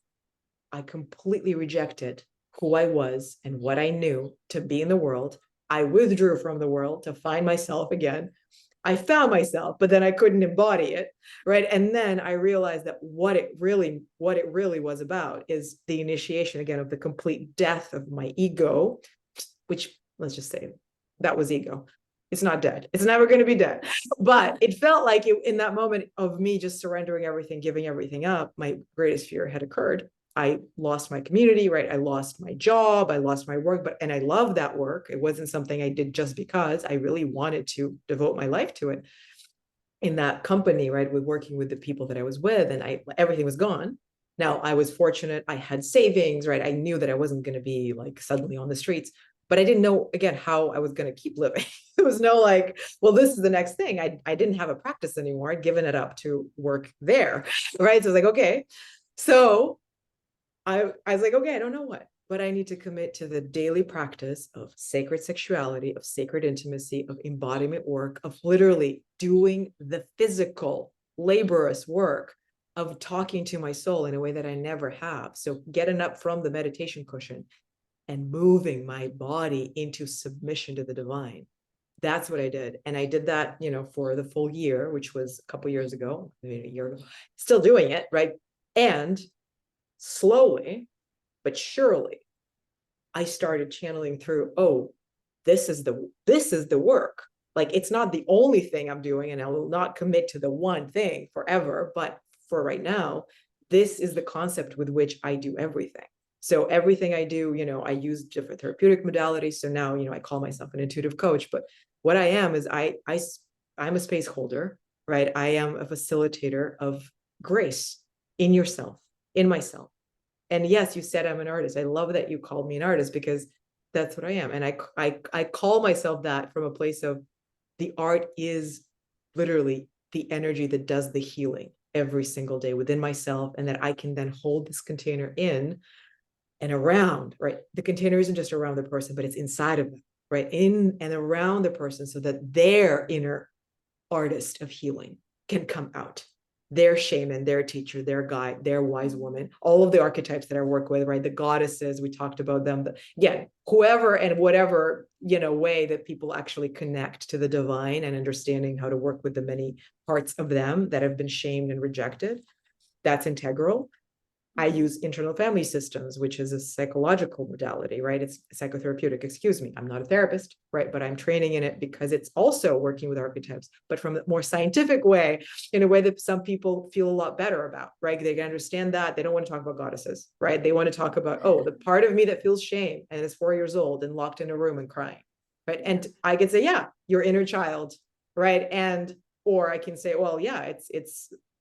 I completely rejected who I was and what I knew to be in the world. I withdrew from the world to find myself again. I found myself, but then I couldn't embody it, right? And then I realized that what it really was about is the initiation again of the complete death of my ego, which, let's just say, that was ego. It's not dead. It's never going to be dead. But it felt like in that moment of me just surrendering everything, giving everything up, my greatest fear had occurred. I lost my community, right? I lost my job, I lost my work, and I love that work. It wasn't something I did just because. I really wanted to devote my life to it. In that company, right, with working with the people that I was with, and everything was gone. Now, I was fortunate. I had savings, right? I knew that I wasn't going to be like suddenly on the streets, but I didn't know, again, how I was going to keep living. There was no like, well, this is the next thing. I didn't have a practice anymore. I'd given it up to work there. Right. So I was like, okay. So I was like, okay, I don't know what, but I need to commit to the daily practice of sacred sexuality, of sacred intimacy, of embodiment work, of literally doing the physical, laborious work of talking to my soul in a way that I never have. So getting up from the meditation cushion and moving my body into submission to the divine. That's what I did. And I did that, for the full year, which was a couple years ago, maybe a year ago, still doing it. Right. And slowly but surely I started channeling through, oh, this is the work. Like, it's not the only thing I'm doing, and I will not commit to the one thing forever, but for right now, this is the concept with which I do everything. So everything I do, I use different therapeutic modalities. So now, I call myself an intuitive coach, but what I am is I'm a space holder, right? I am a facilitator of grace in yourself, in myself. And yes, you said I'm an artist. I love that you called me an artist, because that's what I am. And I call myself that from a place of, the art is literally the energy that does the healing every single day within myself, and that I can then hold this container in and around, right? The container isn't just around the person, but it's inside of them, right? In and around the person, so that their inner artist of healing can come out. Their shaman, their teacher, their guide, their wise woman, all of the archetypes that I work with, right? The goddesses, we talked about them. Again, whoever and whatever, way that people actually connect to the divine, and understanding how to work with the many parts of them that have been shamed and rejected. That's integral. I use internal family systems, which is a psychological modality, right? It's psychotherapeutic, excuse me. I'm not a therapist, right? But I'm training in it because it's also working with archetypes, but from a more scientific way, in a way that some people feel a lot better about, right? They can understand that. They don't want to talk about goddesses, right? They want to talk about, oh, the part of me that feels shame and is 4 years old and locked in a room and crying, right? And I can say, yeah, your inner child, right? Or I can say, well, yeah,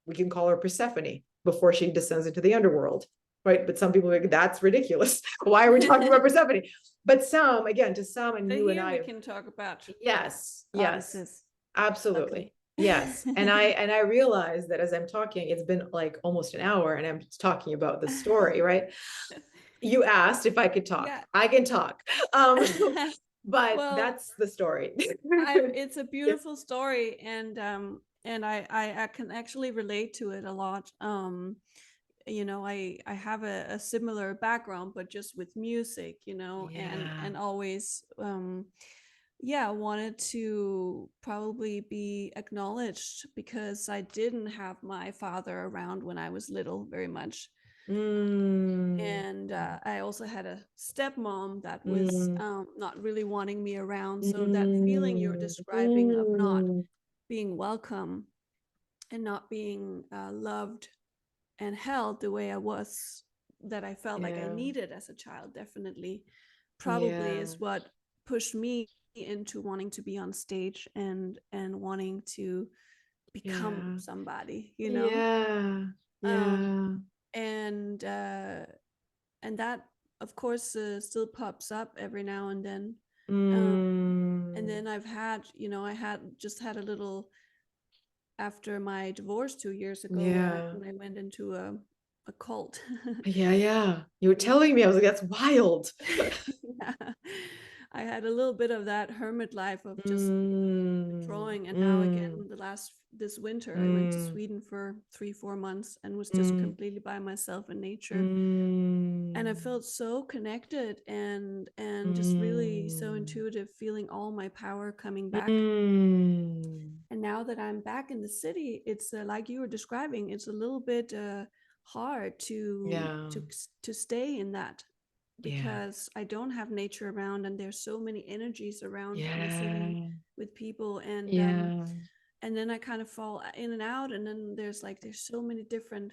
we can call her Persephone before she descends into the underworld, right? But some people are like, that's ridiculous. Why are we talking about Persephone? But some, again, to some, and But you and here we I, can talk about yes, goddesses. absolutely. Okay. Yes. And I realized that as I'm talking, it's been like almost an hour, and I'm just talking about the story, right? You asked if I could talk. Yeah. I can talk. Um, but Well, that's the story. it's a beautiful story, and I can actually relate to it a lot. I have a similar background, but just with music, Yeah. and always yeah, wanted to probably be acknowledged, because I didn't have my father around when I was little very much. Mm. And I also had a stepmom that was Mm. not really wanting me around. So that feeling you're Mm. describing of not Mm. being welcome and not being loved and held the way I was, that I felt like I Yeah. needed as a child, definitely probably Yeah. is what pushed me into wanting to be on stage and wanting to become Yeah. somebody, Yeah. um Yeah. and uh and that, of course, still pops up every now and then. um and Mm. then I had just had a little, after my divorce 2 years ago, Yeah. when I went into a cult. Yeah. Yeah. You were Yeah. telling me, I was like, that's wild. Yeah. I had a little bit of that hermit life of just Mm. withdrawing, and now again, Mm. this winter I went to Mm. Sweden for 3-4 months and was just Mm. completely by myself in nature, and I Mm. felt so connected and just really so Mm. intuitive, feeling all my power coming back. Mm. And now that I'm back in the city, it's like you were describing, it's a little bit hard Yeah. to stay in that, Yeah. because I don't have nature around, and there's so many energies around in the city Yeah. with people, Yeah. and then I kind of fall in and out, and then there's so many different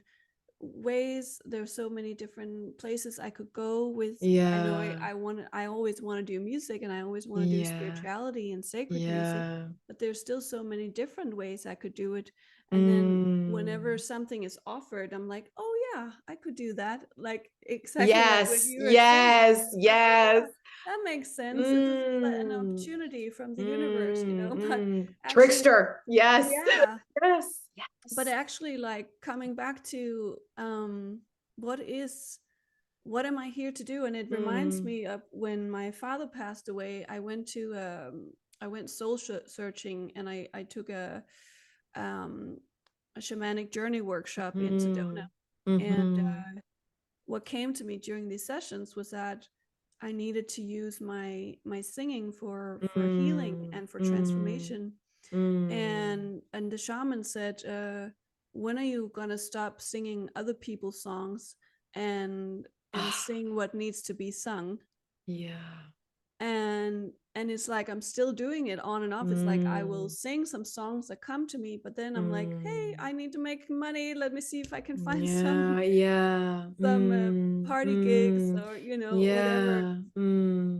ways, there's so many different places I could go with. I know Yeah. I always want to do music, and I always want to do Yeah. spirituality and sacred music, Yeah. but there's still so many different ways I could do it. And then whenever Mm. something is offered, I'm like, oh yeah, I could do that, like exactly like what Yes, you were saying. yes, Like, oh yes. yeah, that makes sense. This is like an opportunity from the universe, but actually, Trickster. Yes. yeah, Yes. but Yes. actually like coming back to what is what am I here to do? And it reminds Mm, me of when my father passed away. I went soul searching, and I took um a shamanic journey workshop in Sedona. mm, And mm, what came to me during these sessions was that I needed to use my singing for healing mm, and for mm, transformation. mm. And the shaman said, when are you gonna stop singing other people's songs and Ah, sing what needs to be sung? yeah. And it's like I'm still doing it on and off. It's like I will Mm, sing some songs that come to me, but then I'm like, hey, mm. I need to make money. Let me see if I can find Yeah, yeah. some party gigs, or whatever. Yeah.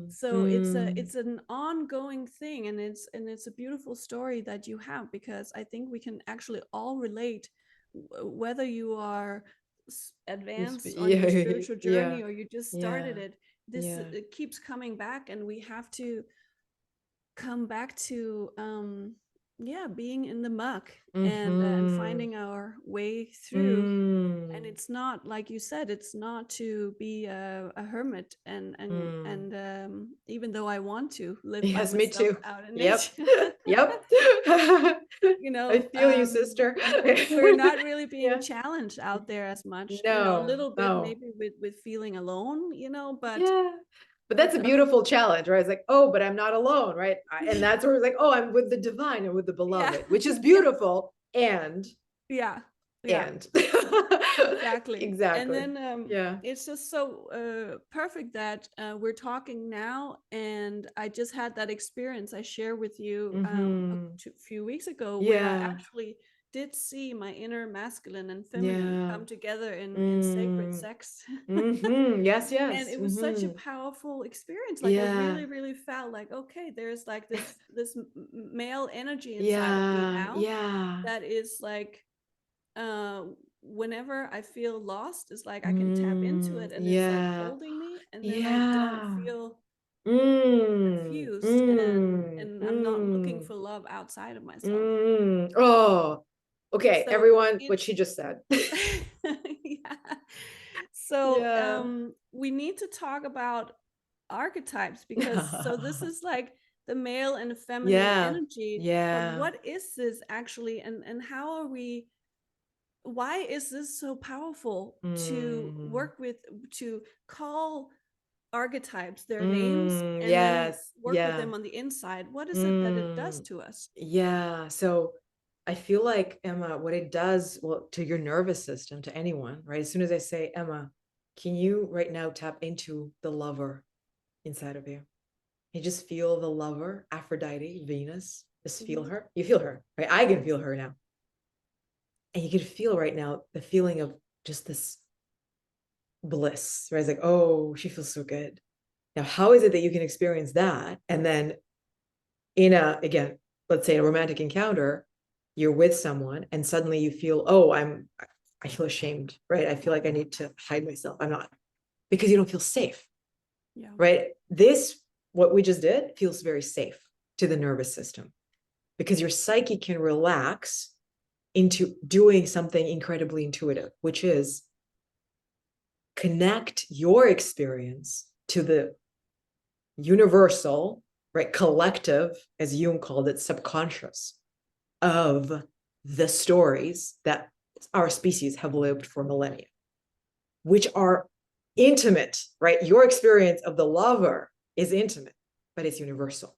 So it's an ongoing thing, and it's a beautiful story that you have, because I think we can actually all relate, whether you are advanced on your Yeah, spiritual yeah, journey or you just started yeah, it. This yeah. it keeps coming back, and we have to come back to yeah, being in the muck and Mm-hmm. finding our way through. And Mm, it's not, like you said, it's not to be a hermit, mm. even though I want to live by Yes, me myself too. out in Yep. nature. Yep. you I know feel you, um sister. we're not really being Yeah. challenged out there as much, a No, little bit no. maybe with feeling alone, but Yeah. But that's but a beautiful challenge, right? It's like, oh, but I'm not alone, right? And that's where it's like, oh, I'm with the divine and with the yeah, beloved, which is yeah, beautiful. yeah, yeah. And Exactly. And exactly. then Yeah. it's just so perfect that we're talking now. And I just had that experience I share with you Mm-hmm. few weeks ago, where I Yeah. actually did see my inner masculine and feminine Yeah. come together in sacred Mm. sex. Mm-hmm. Yes, And yes. it was such a Mm-hmm. powerful experience. Like I Yeah. really, really felt like, okay, there's like this male energy inside of me Yeah. now Yeah. that is like uh whenever I feel lost, it's like I can tap into Mm. it, and it's like Yeah. holding me, and then I don't Yeah. feel Mm. confused, and Mm. and I'm not looking Mm. for love outside of myself. Mm. Oh, okay. So Everyone, what she it's just said. yeah. So Yeah. we need to talk about archetypes, because so this is like the male and feminine Yeah. energy, but Yeah. what is this actually, and how are we, why is this so powerful to Mm. work with, to call archetypes their names Mm. and then Yes. work with Yeah. them on the inside? What is it that it does Mm. to us? Yeah. So I feel like, Emma, what it does, well, to your nervous system, to anyone, right? As soon as I say, Emma, can you right now tap into the lover inside of you? You just feel the lover, Aphrodite, Venus. Just feel Mhm. her. You feel her, right? I can feel her now. And you can feel right now the feeling of just this bliss, right? It's like, oh, she feels so good. Now, how is it that you can experience that? And then again, let's say a romantic encounter, you're with someone and suddenly you feel, oh, I feel ashamed, right? I feel like I need to hide myself. I'm not, because you don't feel safe, Yeah. right? What we just did feels very safe to the nervous system, because your psyche can relax into doing something incredibly intuitive, which is connect your experience to the universal, right, collective, as Jung called it, subconscious of the stories that our species have lived for millennia, which are intimate, right? Your experience of the lover is intimate, but it's universal,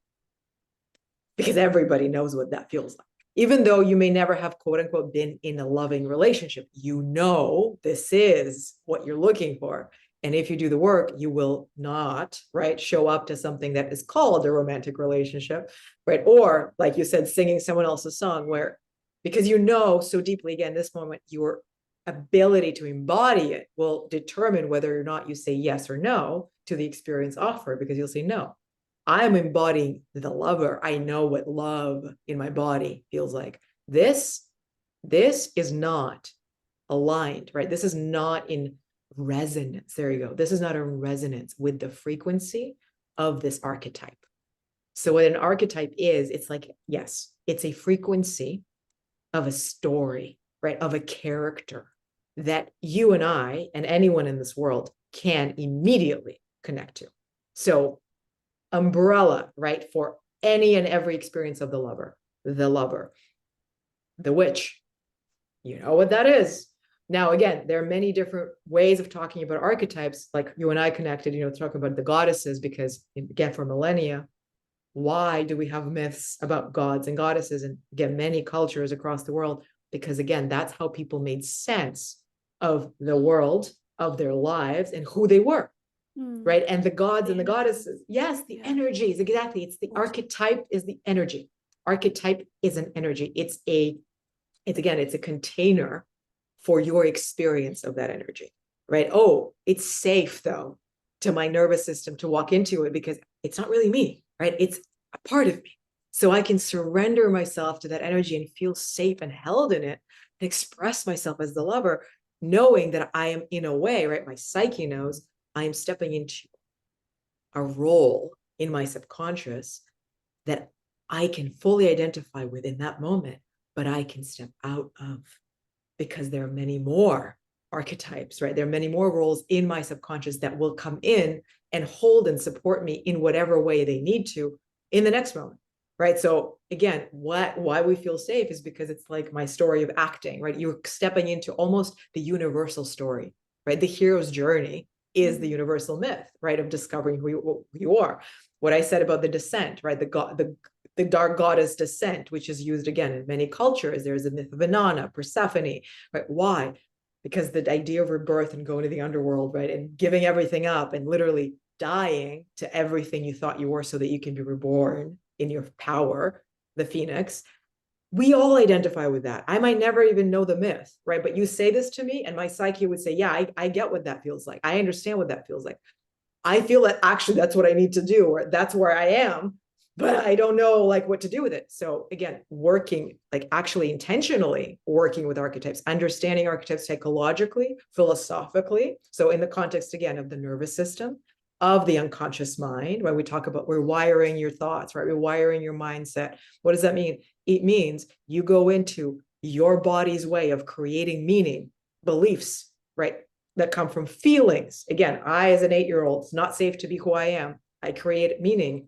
because everybody knows what that feels like. Even though you may never have, quote unquote, been in a loving relationship, this is what you're looking for. And if you do the work, you will not, right, show up to something that is called a romantic relationship, right? Or, like you said, singing someone else's song, where, because you know so deeply, again, this moment, your ability to embody it will determine whether or not you say yes or no to the experience offered, because you'll say no. I'm embodying the lover. I know what love in my body feels like. This, this is not aligned, right? This is not in resonance. There you go. This is not in resonance with the frequency of this archetype. So what an archetype is, it's like, yes, it's a frequency of a story, right? Of a character that you and I and anyone in this world can immediately connect to. So umbrella, right? For any and every experience of the lover, the witch, you know what that is. Now, again, there are many different ways of talking about archetypes, like you and I connected, talking about the goddesses, because again, for millennia, why do we have myths about gods and goddesses? And again, many cultures across the world, because again, that's how people made sense of the world, of their lives, and who they were. Right. And the gods and the goddesses. Yes, the energies. Exactly. It's the archetype is the energy. Archetype is an energy. It's a container for your experience of that energy. Right. Oh, it's safe though to my nervous system to walk into it because it's not really me. Right. It's a part of me. So I can surrender myself to that energy and feel safe and held in it and express myself as the lover, knowing that I am in a way, right? My psyche knows I am stepping into a role in my subconscious that I can fully identify with in that moment, but I can step out of, because there are many more archetypes, right? There are many more roles in my subconscious that will come in and hold and support me in whatever way they need to in the next moment, right? So again, why we feel safe is because it's like my story of acting, right? You're stepping into almost the universal story, right? The hero's journey is the universal myth, right? Of discovering who you are. What I said about the descent, right? The dark goddess descent, which is used again in many cultures. There's a myth of Inanna, Persephone, right? Why? Because the idea of rebirth and going to the underworld, right? And giving everything up and literally dying to everything you thought you were so that you can be reborn in your power, the phoenix. We all identify with that. I might never even know the myth, right? But you say this to me and my psyche would say, yeah, I get what that feels like. I understand what that feels like. I feel that actually that's what I need to do, or that's where I am, but I don't know like what to do with it. So again, working, like actually intentionally working with archetypes, understanding archetypes psychologically, philosophically. So in the context again of the nervous system, of the unconscious mind, when we talk about rewiring your thoughts, right? Rewiring your mindset. What does that mean? It means you go into your body's way of creating meaning, beliefs, right? That come from feelings. Again, I, as an 8-year-old, it's not safe to be who I am. I create meaning.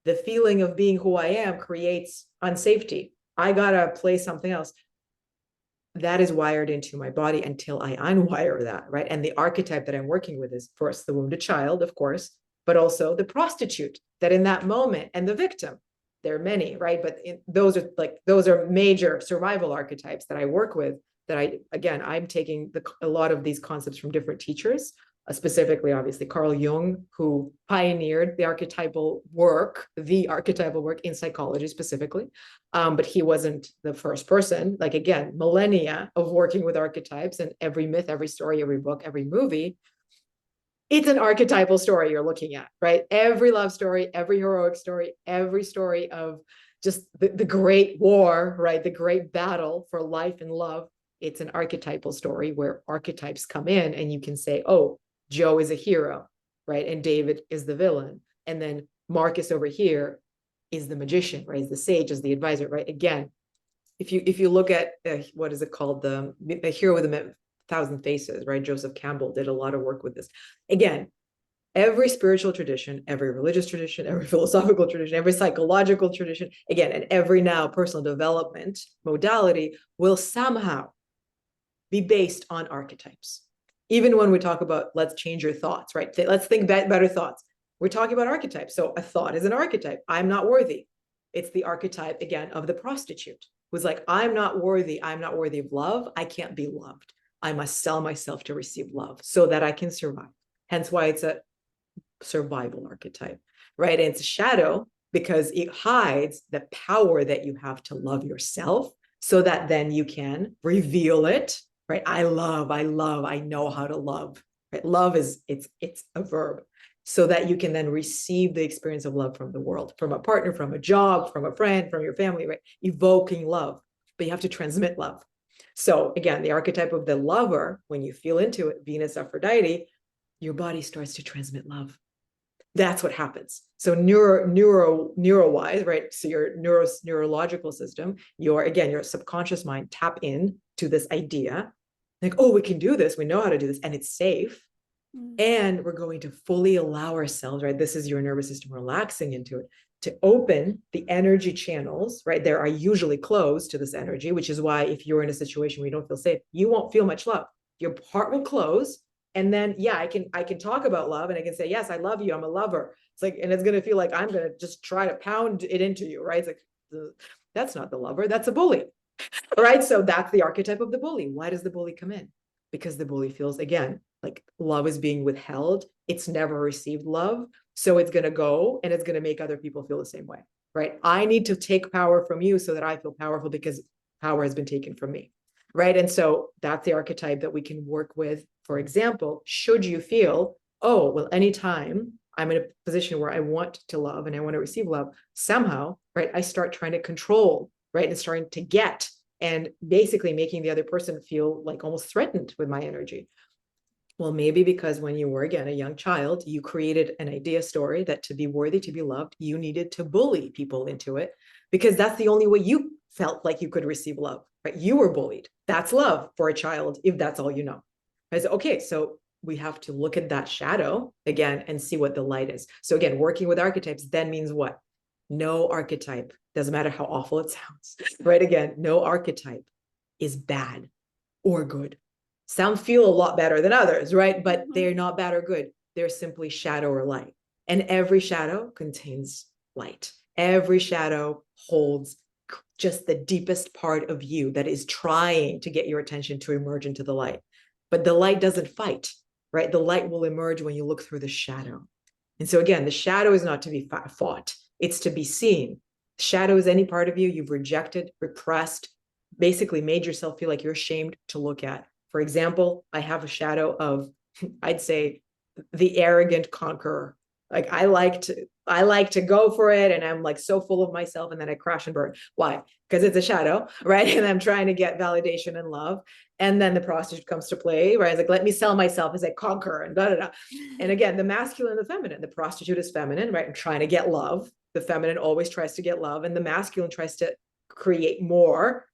The feeling of being who I am creates unsafety. I gotta play something else. That is wired into my body until I unwire that, right? And the archetype that I'm working with is first the wounded child, of course, but also the prostitute that in that moment, and the victim. There are many, right? But those are major survival archetypes that I work with. That I'm taking a lot of these concepts from different teachers, specifically, obviously, Carl Jung, who pioneered the archetypal work in psychology specifically. But he wasn't the first person. Like, again, millennia of working with archetypes, and every myth, every story, every book, every movie, it's an archetypal story you're looking at, right? Every love story, every heroic story, every story of just the great war, right? The great battle for life and love. It's an archetypal story where archetypes come in and you can say, oh, Joe is a hero, right? And David is the villain. And then Marcus over here is the magician, right? Is the sage, is the advisor, right? Again, if you look at what is it called? The hero with a thousand faces, right? Joseph Campbell did a lot of work with this. Again, every spiritual tradition, every religious tradition, every philosophical tradition, every psychological tradition, again, and every now personal development modality will somehow be based on archetypes. Even when we talk about let's change your thoughts, right? Let's think better thoughts. We're talking about archetypes. So a thought is an archetype. I'm not worthy. It's the archetype, again, of the prostitute who's like, I'm not worthy. I'm not worthy of love. I can't be loved. I must sell myself to receive love so that I can survive. Hence why it's a survival archetype, right? And it's a shadow because it hides the power that you have to love yourself so that then you can reveal it, right? I know how to love, right? Love is, it's a verb, so that you can then receive the experience of love from the world, from a partner, from a job, from a friend, from your family, right? Evoking love, but you have to transmit love. So again, the archetype of the lover, when you feel into it, Venus, Aphrodite, your body starts to transmit love. That's what happens. So neuro wise, right? So your neurological system, your subconscious mind tap in to this idea, like, oh, we can do this. We know how to do this, and it's safe. And we're going to fully allow ourselves, right? This is your nervous system relaxing into it, to open the energy channels, right? There are usually closed to this energy, which is why if you're in a situation where you don't feel safe, you won't feel much love. Your heart will close. And then, yeah, I can talk about love and I can say, yes, I love you. I'm a lover. It's like, and it's going to feel like I'm going to just try to pound it into you, right? It's like, that's not the lover. That's a bully, right? So that's the archetype of the bully. Why does the bully come in? Because the bully feels, again, like love is being withheld. It's never received love. So it's going to go and it's going to make other people feel the same way, right? I need to take power from you so that I feel powerful because power has been taken from me, right? And so that's the archetype that we can work with. For example, should you feel, oh, well, anytime I'm in a position where I want to love and I want to receive love, somehow, right, I start trying to control, right, and starting to get, and basically making the other person feel like almost threatened with my energy. Well, maybe because when you were, again, a young child, you created an idea story that to be worthy, to be loved, you needed to bully people into it because that's the only way you felt like you could receive love, right? You were bullied. That's love for a child if that's all you know. I said, okay, so we have to look at that shadow again and see what the light is. So again, working with archetypes then means what? No archetype, doesn't matter how awful it sounds, right? Again, no archetype is bad or good. Some feel a lot better than others, right? But they're not bad or good. They're simply shadow or light. And every shadow contains light. Every shadow holds just the deepest part of you that is trying to get your attention to emerge into the light. But the light doesn't fight, right? The light will emerge when you look through the shadow. And so again, the shadow is not to be fought. It's to be seen. Shadow is any part of you you've rejected, repressed, basically made yourself feel like you're ashamed to look at. For example, I have a shadow of, I'd say, the arrogant conqueror. Like I like to go for it, and I'm like so full of myself, and then I crash and burn. Why? Because it's a shadow, right? And I'm trying to get validation and love. And then the prostitute comes to play, right? It's like, let me sell myself as a conqueror and da da da. And again, the masculine and the feminine. The prostitute is feminine, right? I'm trying to get love. The feminine always tries to get love, and the masculine tries to create more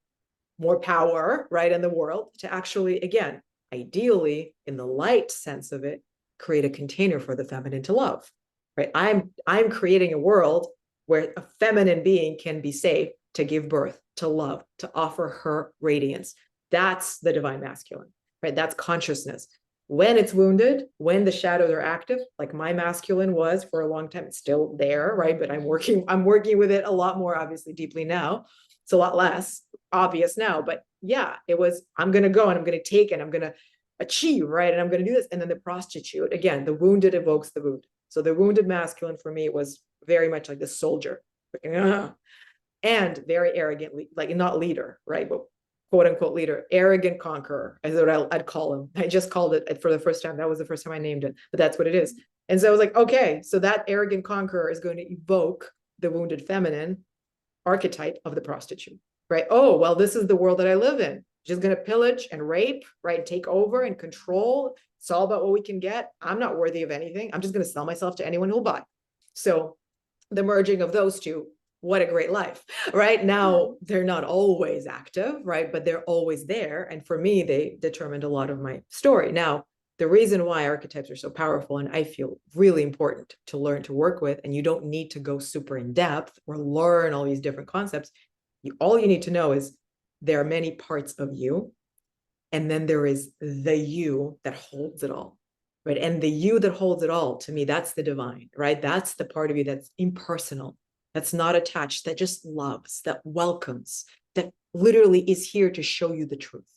power, right, in the world to actually, again, ideally, in the light sense of it, create a container for the feminine to love, right? I'm creating a world where a feminine being can be safe to give birth, to love, to offer her radiance. That's the divine masculine, right? That's consciousness. When it's wounded, when the shadows are active, like my masculine was for a long time, it's still there, right? But I'm working with it a lot more, obviously, deeply now. It's a lot less obvious now, but yeah, it was, I'm going to go and I'm going to take and I'm going to achieve, right? And I'm going to do this. And then the prostitute, again, the wounded evokes the wound. So the wounded masculine for me was very much like the soldier, and very arrogantly, like not leader, right? But quote unquote leader, arrogant conqueror is what I'd call him. I just called it for the first time. That was the first time I named it, but that's what it is. And so I was like, okay, so that arrogant conqueror is going to evoke the wounded feminine archetype of the prostitute, right? Oh, well, this is the world that I live in. Just going to pillage and rape, right? Take over and control. It's all about what we can get. I'm not worthy of anything. I'm just going to sell myself to anyone who'll buy. So the merging of those two, what a great life, right? Now they're not always active, right? But they're always there. And for me, they determined a lot of my story. Now, the reason why archetypes are so powerful and I feel really important to learn to work with, and you don't need to go super in depth or learn all these different concepts. All you need to know is there are many parts of you, and then there is the you that holds it all, right? And the you that holds it all, to me, that's the divine, right? That's the part of you that's impersonal, that's not attached, that just loves, that welcomes, that literally is here to show you the truth.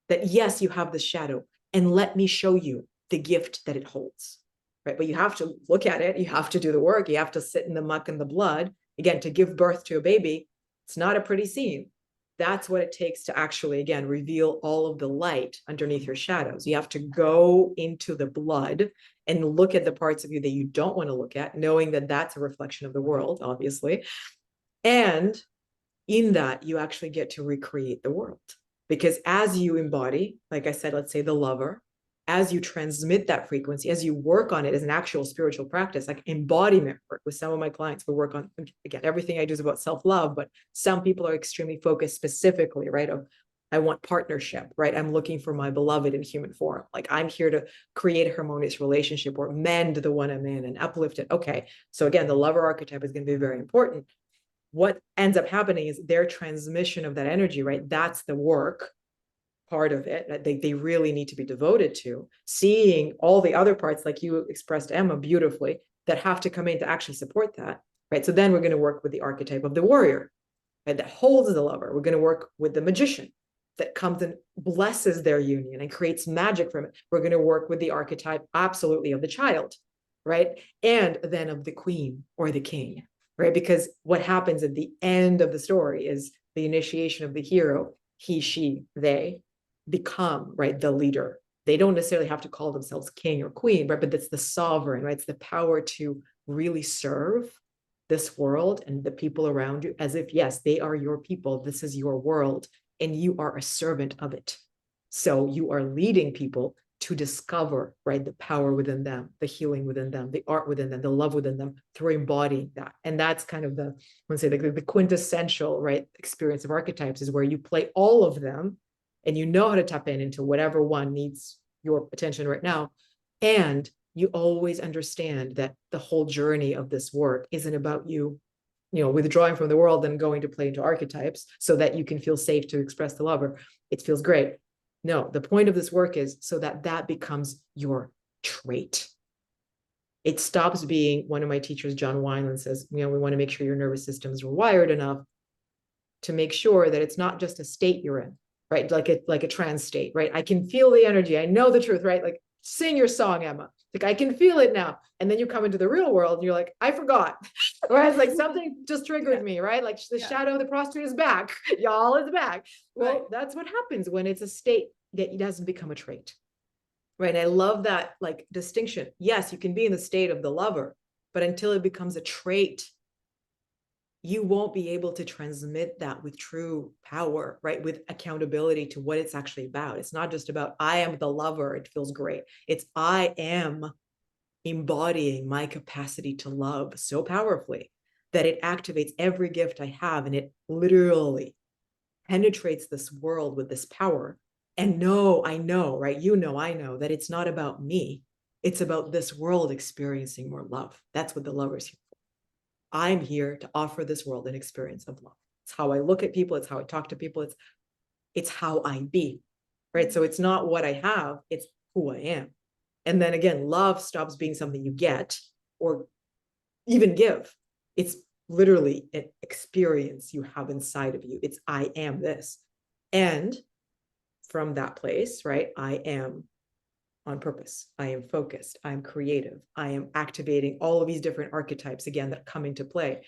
That yes, you have the shadow, and let me show you the gift that it holds, right? But you have to look at it, you have to do the work, you have to sit in the muck and the blood. Again, to give birth to a baby, it's not a pretty scene. That's what it takes to actually, again, reveal all of the light underneath your shadows. You have to go into the blood and look at the parts of you that you don't want to look at, knowing that that's a reflection of the world, obviously. And in that, you actually get to recreate the world. Because as you embody, like I said, let's say the lover, as you transmit that frequency, as you work on it as an actual spiritual practice, like embodiment work with some of my clients, we work on, again, everything I do is about self-love, but some people are extremely focused specifically, right? I want partnership, right? I'm looking for my beloved in human form. Like I'm here to create a harmonious relationship or mend the one I'm in and uplift it. Okay. So again, the lover archetype is going to be very important. What ends up happening is their transmission of that energy, right? That's the work part of it that they really need to be devoted to, seeing all the other parts, like you expressed, Emma, beautifully, that have to come in to actually support that, right? So then we're going to work with the archetype of the warrior, right, that holds the lover. We're going to work with the magician that comes and blesses their union and creates magic from it. We're going to work with the archetype, absolutely, of the child, right? And then of the queen or the king, right? Because what happens at the end of the story is the initiation of the hero, he, she, they become, right, the leader. They don't necessarily have to call themselves king or queen, right? But that's the sovereign, right? It's the power to really serve this world and the people around you as if, yes, they are your people. This is your world, and you are a servant of it. So you are leading people to discover, right, the power within them, the healing within them, the art within them, the love within them, through embodying that. And that's kind of the quintessential, right, experience of archetypes, is where you play all of them and you know how to tap into whatever one needs your attention right now. And you always understand that the whole journey of this work isn't about you, withdrawing from the world and going to play into archetypes so that you can feel safe to express the lover. It feels great. No, the point of this work is so that that becomes your trait. It stops being, one of my teachers, John Wineland, says, we want to make sure your nervous system is wired enough to make sure that it's not just a state you're in, right? Like a trance state, right? I can feel the energy. I know the truth, right? Like, sing your song, Emma. Like, I can feel it now. And then you come into the real world and you're like, I forgot. Whereas like something just triggered me, right? Like the shadow of the prostitute is back. Y'all is back. Well, that's what happens when it's a state that it doesn't become a trait. Right. And I love that like distinction. Yes, you can be in the state of the lover, but until it becomes a trait, you won't be able to transmit that with true power, right? With accountability to what it's actually about. It's not just about, I am the lover, it feels great. It's, I am embodying my capacity to love so powerfully that it activates every gift I have, and it literally penetrates this world with this power. And I know, right? I know that it's not about me. It's about this world experiencing more love. That's what the lover's here. I'm here to offer this world an experience of love. It's how I look at people. It's how I talk to people. It's how I be, right? So it's not what I have, it's who I am. And then again, love stops being something you get or even give. It's literally an experience you have inside of you. It's, I am this. And from that place, right, I am on purpose. I am focused. I'm creative. I am activating all of these different archetypes again that come into play.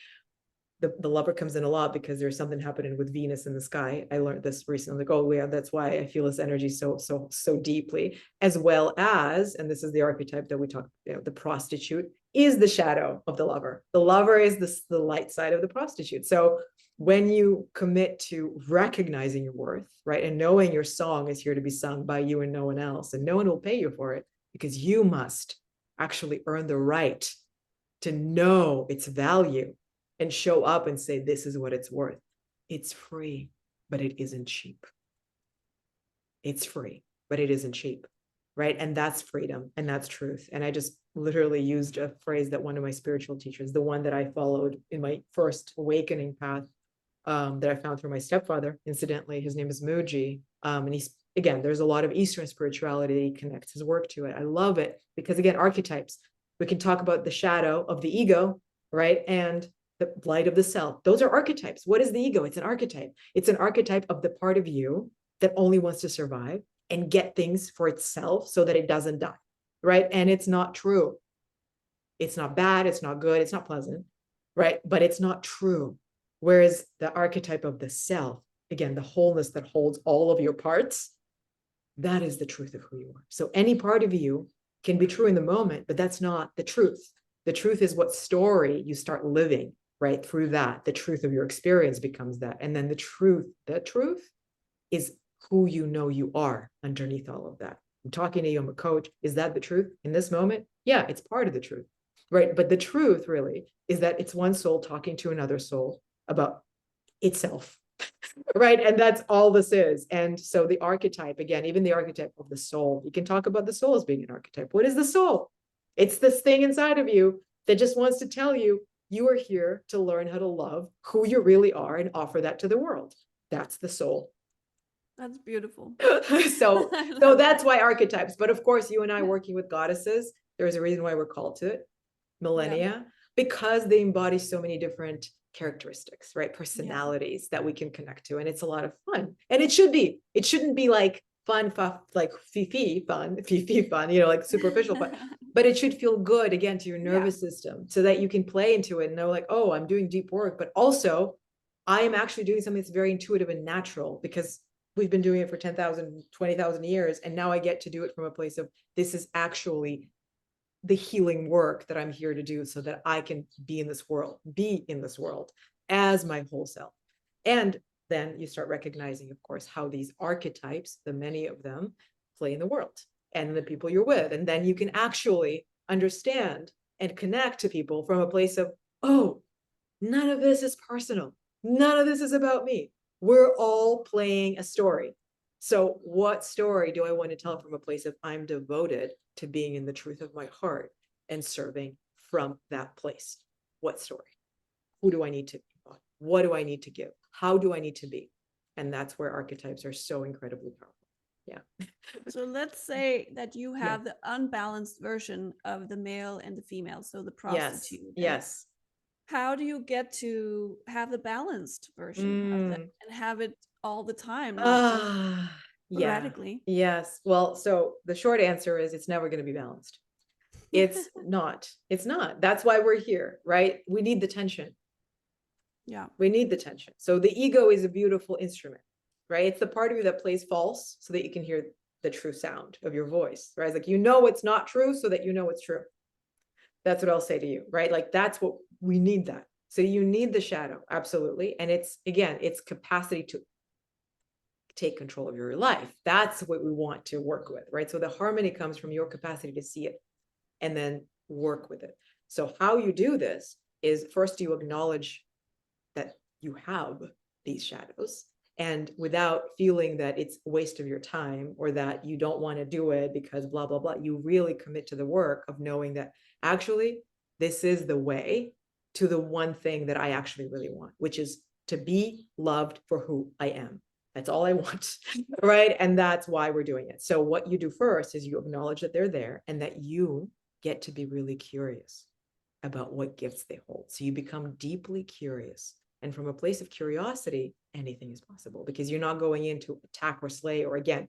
The lover comes in a lot because there's something happening with Venus in the sky. I learned this recently. Like, oh yeah, that's why I feel this energy so deeply. As well as, and this is the archetype that we talk, the prostitute is the shadow of the lover. The lover is the light side of the prostitute. So when you commit to recognizing your worth, right, and knowing your song is here to be sung by you and no one else, and no one will pay you for it, because you must actually earn the right to know its value and show up and say, this is what it's worth. It's free, but it isn't cheap. It's free, but it isn't cheap, right? And that's freedom, and that's truth. And I just literally used a phrase that one of my spiritual teachers, the one that I followed in my first awakening path, that I found through my stepfather, incidentally, his name is Muji. And he's, again, there's a lot of Eastern spirituality that he connects his work to it. I love it because, again, archetypes, we can talk about the shadow of the ego, right? And the light of the self. Those are archetypes. What is the ego? It's an archetype. It's an archetype of the part of you that only wants to survive and get things for itself so that it doesn't die, right? And it's not true. It's not bad. It's not good. It's not pleasant, right? But it's not true. Whereas the archetype of the self, again, the wholeness that holds all of your parts, that is the truth of who you are. So any part of you can be true in the moment, but that's not the truth. The truth is what story you start living, right? Through that, the truth of your experience becomes that. And then the truth is who you know you are underneath all of that. I'm talking to you, I'm a coach. Is that the truth in this moment? Yeah, it's part of the truth, right? But the truth really is that it's one soul talking to another soul about itself, right? And that's all this is. And so the archetype, again, even the archetype of the soul, you can talk about the soul as being an archetype. What is the soul? It's this thing inside of you that just wants to tell you, you are here to learn how to love who you really are and offer that to the world. That's the soul. That's beautiful. So that's why archetypes. But of course, you and I working with goddesses, there's a reason why we're called to it, millennia, because they embody so many different characteristics, right? Personalities that we can connect to. And it's a lot of fun. And it should be. It shouldn't be like fun, like fifi fun, like superficial fun. But it should feel good, again, to your nervous system so that you can play into it and know like, oh, I'm doing deep work. But also, I am actually doing something that's very intuitive and natural because we've been doing it for 10,000, 20,000 years. And now I get to do it from a place of this is actually the healing work that I'm here to do so that I can be in this world as my whole self. And then you start recognizing, of course, how these archetypes, the many of them, play in the world and the people you're with. And then you can actually understand and connect to people from a place of, oh, none of this is personal. None of this is about me. We're all playing a story. So what story do I want to tell from a place of I'm devoted to being in the truth of my heart and serving from that place? What story? Who do I need to be? What do I need to give? How do I need to be? And that's where archetypes are so incredibly powerful. Yeah. So let's say that you have the unbalanced version of the male and the female, so the prostitute. Yes. How do you get to have the balanced version of that and have it all the time, not just radically? Yes. Well, so the short answer is it's never going to be balanced. It's not. That's why we're here, right? We need the tension. Yeah. We need the tension. So the ego is a beautiful instrument, right? It's the part of you that plays false so that you can hear the true sound of your voice, right? It's like, it's not true so that you know it's true. That's what I'll say to you, right? Like that's what we need that. So you need the shadow, absolutely. And it's, again, it's capacity to take control of your life. That's what we want to work with, right? So the harmony comes from your capacity to see it and then work with it. So how you do this is first you acknowledge that you have these shadows, and without feeling that it's a waste of your time or that you don't want to do it because blah, blah, blah, you really commit to the work of knowing that actually this is the way to the one thing that I actually really want, which is to be loved for who I am. That's all I want, right? And that's why we're doing it. So what you do first is you acknowledge that they're there and that you get to be really curious about what gifts they hold. So you become deeply curious. And from a place of curiosity, anything is possible because you're not going in to attack or slay or, again,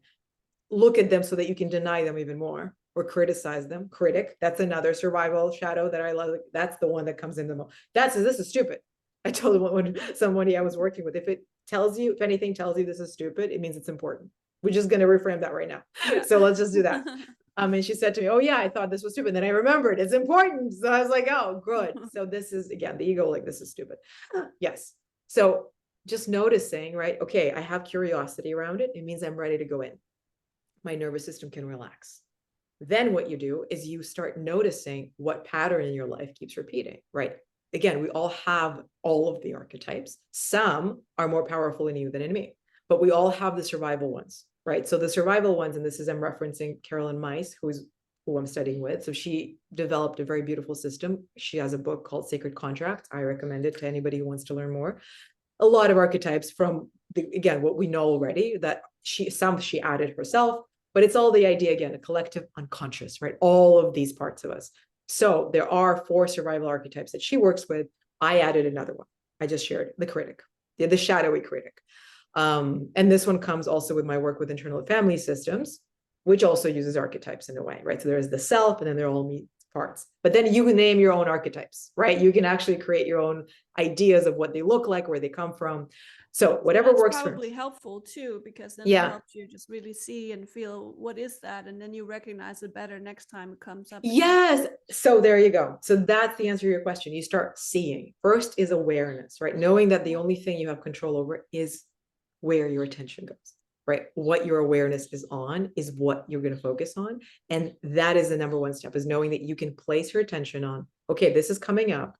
look at them so that you can deny them even more or criticize them. Critic, that's another survival shadow that I love. That's the one that comes in the most. This is stupid. I told somebody I was working with, if anything tells you this is stupid, it means it's important. We're just going to reframe that right now. Yeah. So let's just do that. And she said to me, oh yeah, I thought this was stupid. Then I remembered it's important. So I was like, oh, good. So this is, again, the ego, like, this is stupid. Yes. So just noticing, right? Okay, I have curiosity around it. It means I'm ready to go in. My nervous system can relax. Then what you do is you start noticing what pattern in your life keeps repeating, right? Again, we all have all of the archetypes. Some are more powerful in you than in me, but we all have the survival ones, right? So the survival ones, and this is, I'm referencing Carolyn Mice, who I'm studying with. So she developed a very beautiful system. She has a book called Sacred Contract. I recommend it to anybody who wants to learn more. A lot of archetypes from, again, what we know already, that she added herself, but it's all the idea, again, a collective unconscious, right? All of these parts of us. So there are 4 survival archetypes that she works with. I added another one. I just shared the critic, the shadowy critic. And this one comes also with my work with internal family systems, which also uses archetypes in a way, right? So there's the self, and then there are all parts. But then you can name your own archetypes, right? You can actually create your own ideas of what they look like, where they come from. So whatever works for you. Probably helpful too, because then it helps you just really see and feel what is that, and then you recognize it better next time it comes up again. Yes. So there you go. So that's the answer to your question. You start seeing. First is awareness, right? Knowing that the only thing you have control over is where your attention goes, right? What your awareness is on is what you're going to focus on. And that is the number one step, is knowing that you can place your attention on, okay, this is coming up.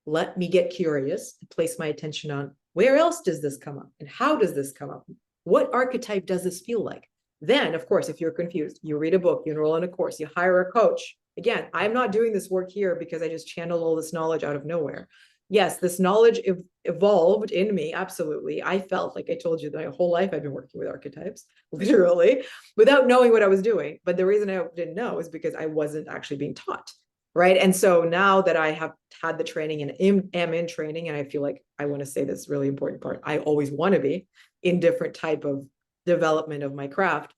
Let me get curious and place my attention on, where else does this come up? And how does this come up? What archetype does this feel like? Then, of course, if you're confused, you read a book, you enroll in a course, you hire a coach. Again, I'm not doing this work here because I just channel all this knowledge out of nowhere. Yes, this knowledge evolved in me. Absolutely. I felt like I told you, my whole life I've been working with archetypes, literally, without knowing what I was doing. But the reason I didn't know is because I wasn't actually being taught. Right. And so now that I have had the training and am in training, and I feel like I want to say this really important part, I always want to be in different type of development of my craft,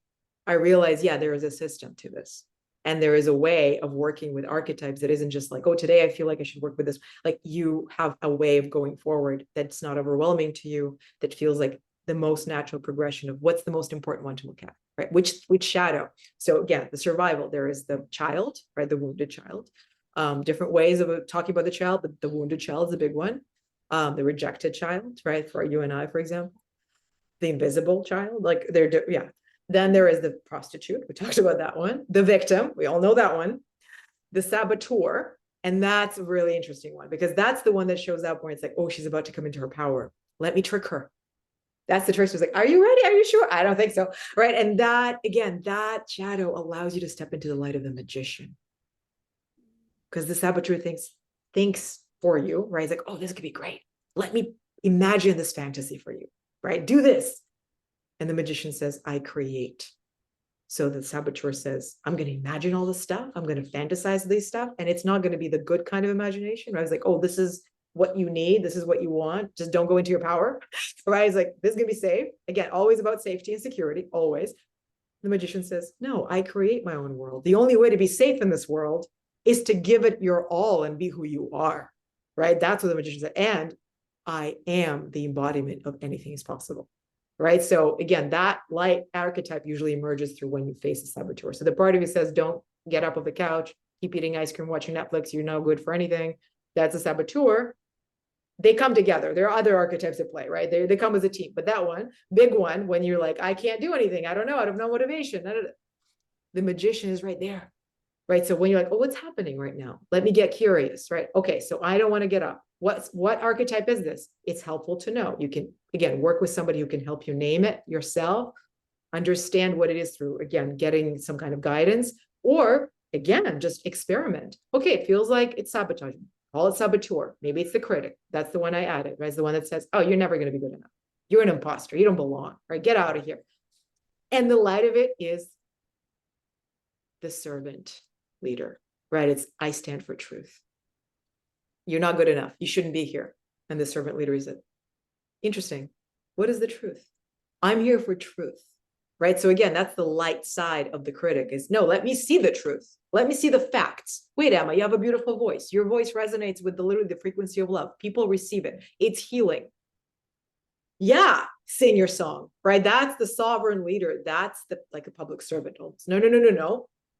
I realize, yeah, there is a system to this. And there is a way of working with archetypes that isn't just like, oh, today I feel like I should work with this. Like, you have a way of going forward that's not overwhelming to you, that feels like the most natural progression of what's the most important one to look at, right? Which shadow. So again, the survival, there is the child, right? The wounded child. Different ways of talking about the child, but the wounded child is a big one. The rejected child, right? For you and I, for example, the invisible child, like yeah. Then there is the prostitute. We talked about that one. The victim. We all know that one. The saboteur. And that's a really interesting one, because that's the one that shows up when it's like, oh, she's about to come into her power. Let me trick her. That's the trick. She's like, are you ready? Are you sure? I don't think so. Right. And that, again, that shadow allows you to step into the light of the magician. Because the saboteur thinks for you, right? He's like, oh, this could be great. Let me imagine this fantasy for you, right? Do this. And the magician says, I create. So the saboteur says, I'm going to imagine all this stuff. I'm going to fantasize these stuff. And it's not going to be the good kind of imagination. Right? I was like, oh, this is what you need. This is what you want. Just don't go into your power. Right? It's like, this is going to be safe. Again, always about safety and security, always. The magician says, no, I create my own world. The only way to be safe in this world is to give it your all and be who you are. Right? That's what the magician said. And I am the embodiment of anything is possible. Right. So again, that light archetype usually emerges through when you face a saboteur. So the part of you says, don't get up off the couch, keep eating ice cream, watching Netflix, you're no good for anything. That's a saboteur. They come together. There are other archetypes at play, right? They come as a team. But that one, big one, when you're like, I can't do anything, I don't know, I have no motivation. The magician is right there. Right. So when you're like, oh, what's happening right now? Let me get curious. Right. Okay. So I don't want to get up. What archetype is this? It's helpful to know. You can, again, work with somebody who can help you name it yourself, understand what it is through, again, getting some kind of guidance, or again, just experiment. Okay. It feels like it's sabotaging. Call it saboteur. Maybe it's the critic. That's the one I added, right? It's the one that says, oh, you're never going to be good enough. You're an imposter. You don't belong. Right. Get out of here. And the light of it is the servant leader, right? It's, I stand for truth. You're not good enough. You shouldn't be here. And the servant leader is it. Interesting. What is the truth? I'm here for truth, right? So again, that's the light side of the critic is, no, let me see the truth. Let me see the facts. Wait, Emma, you have a beautiful voice. Your voice resonates with literally the frequency of love. People receive it. It's healing. Yeah, sing your song, right? That's the sovereign leader. That's the, like a public servant.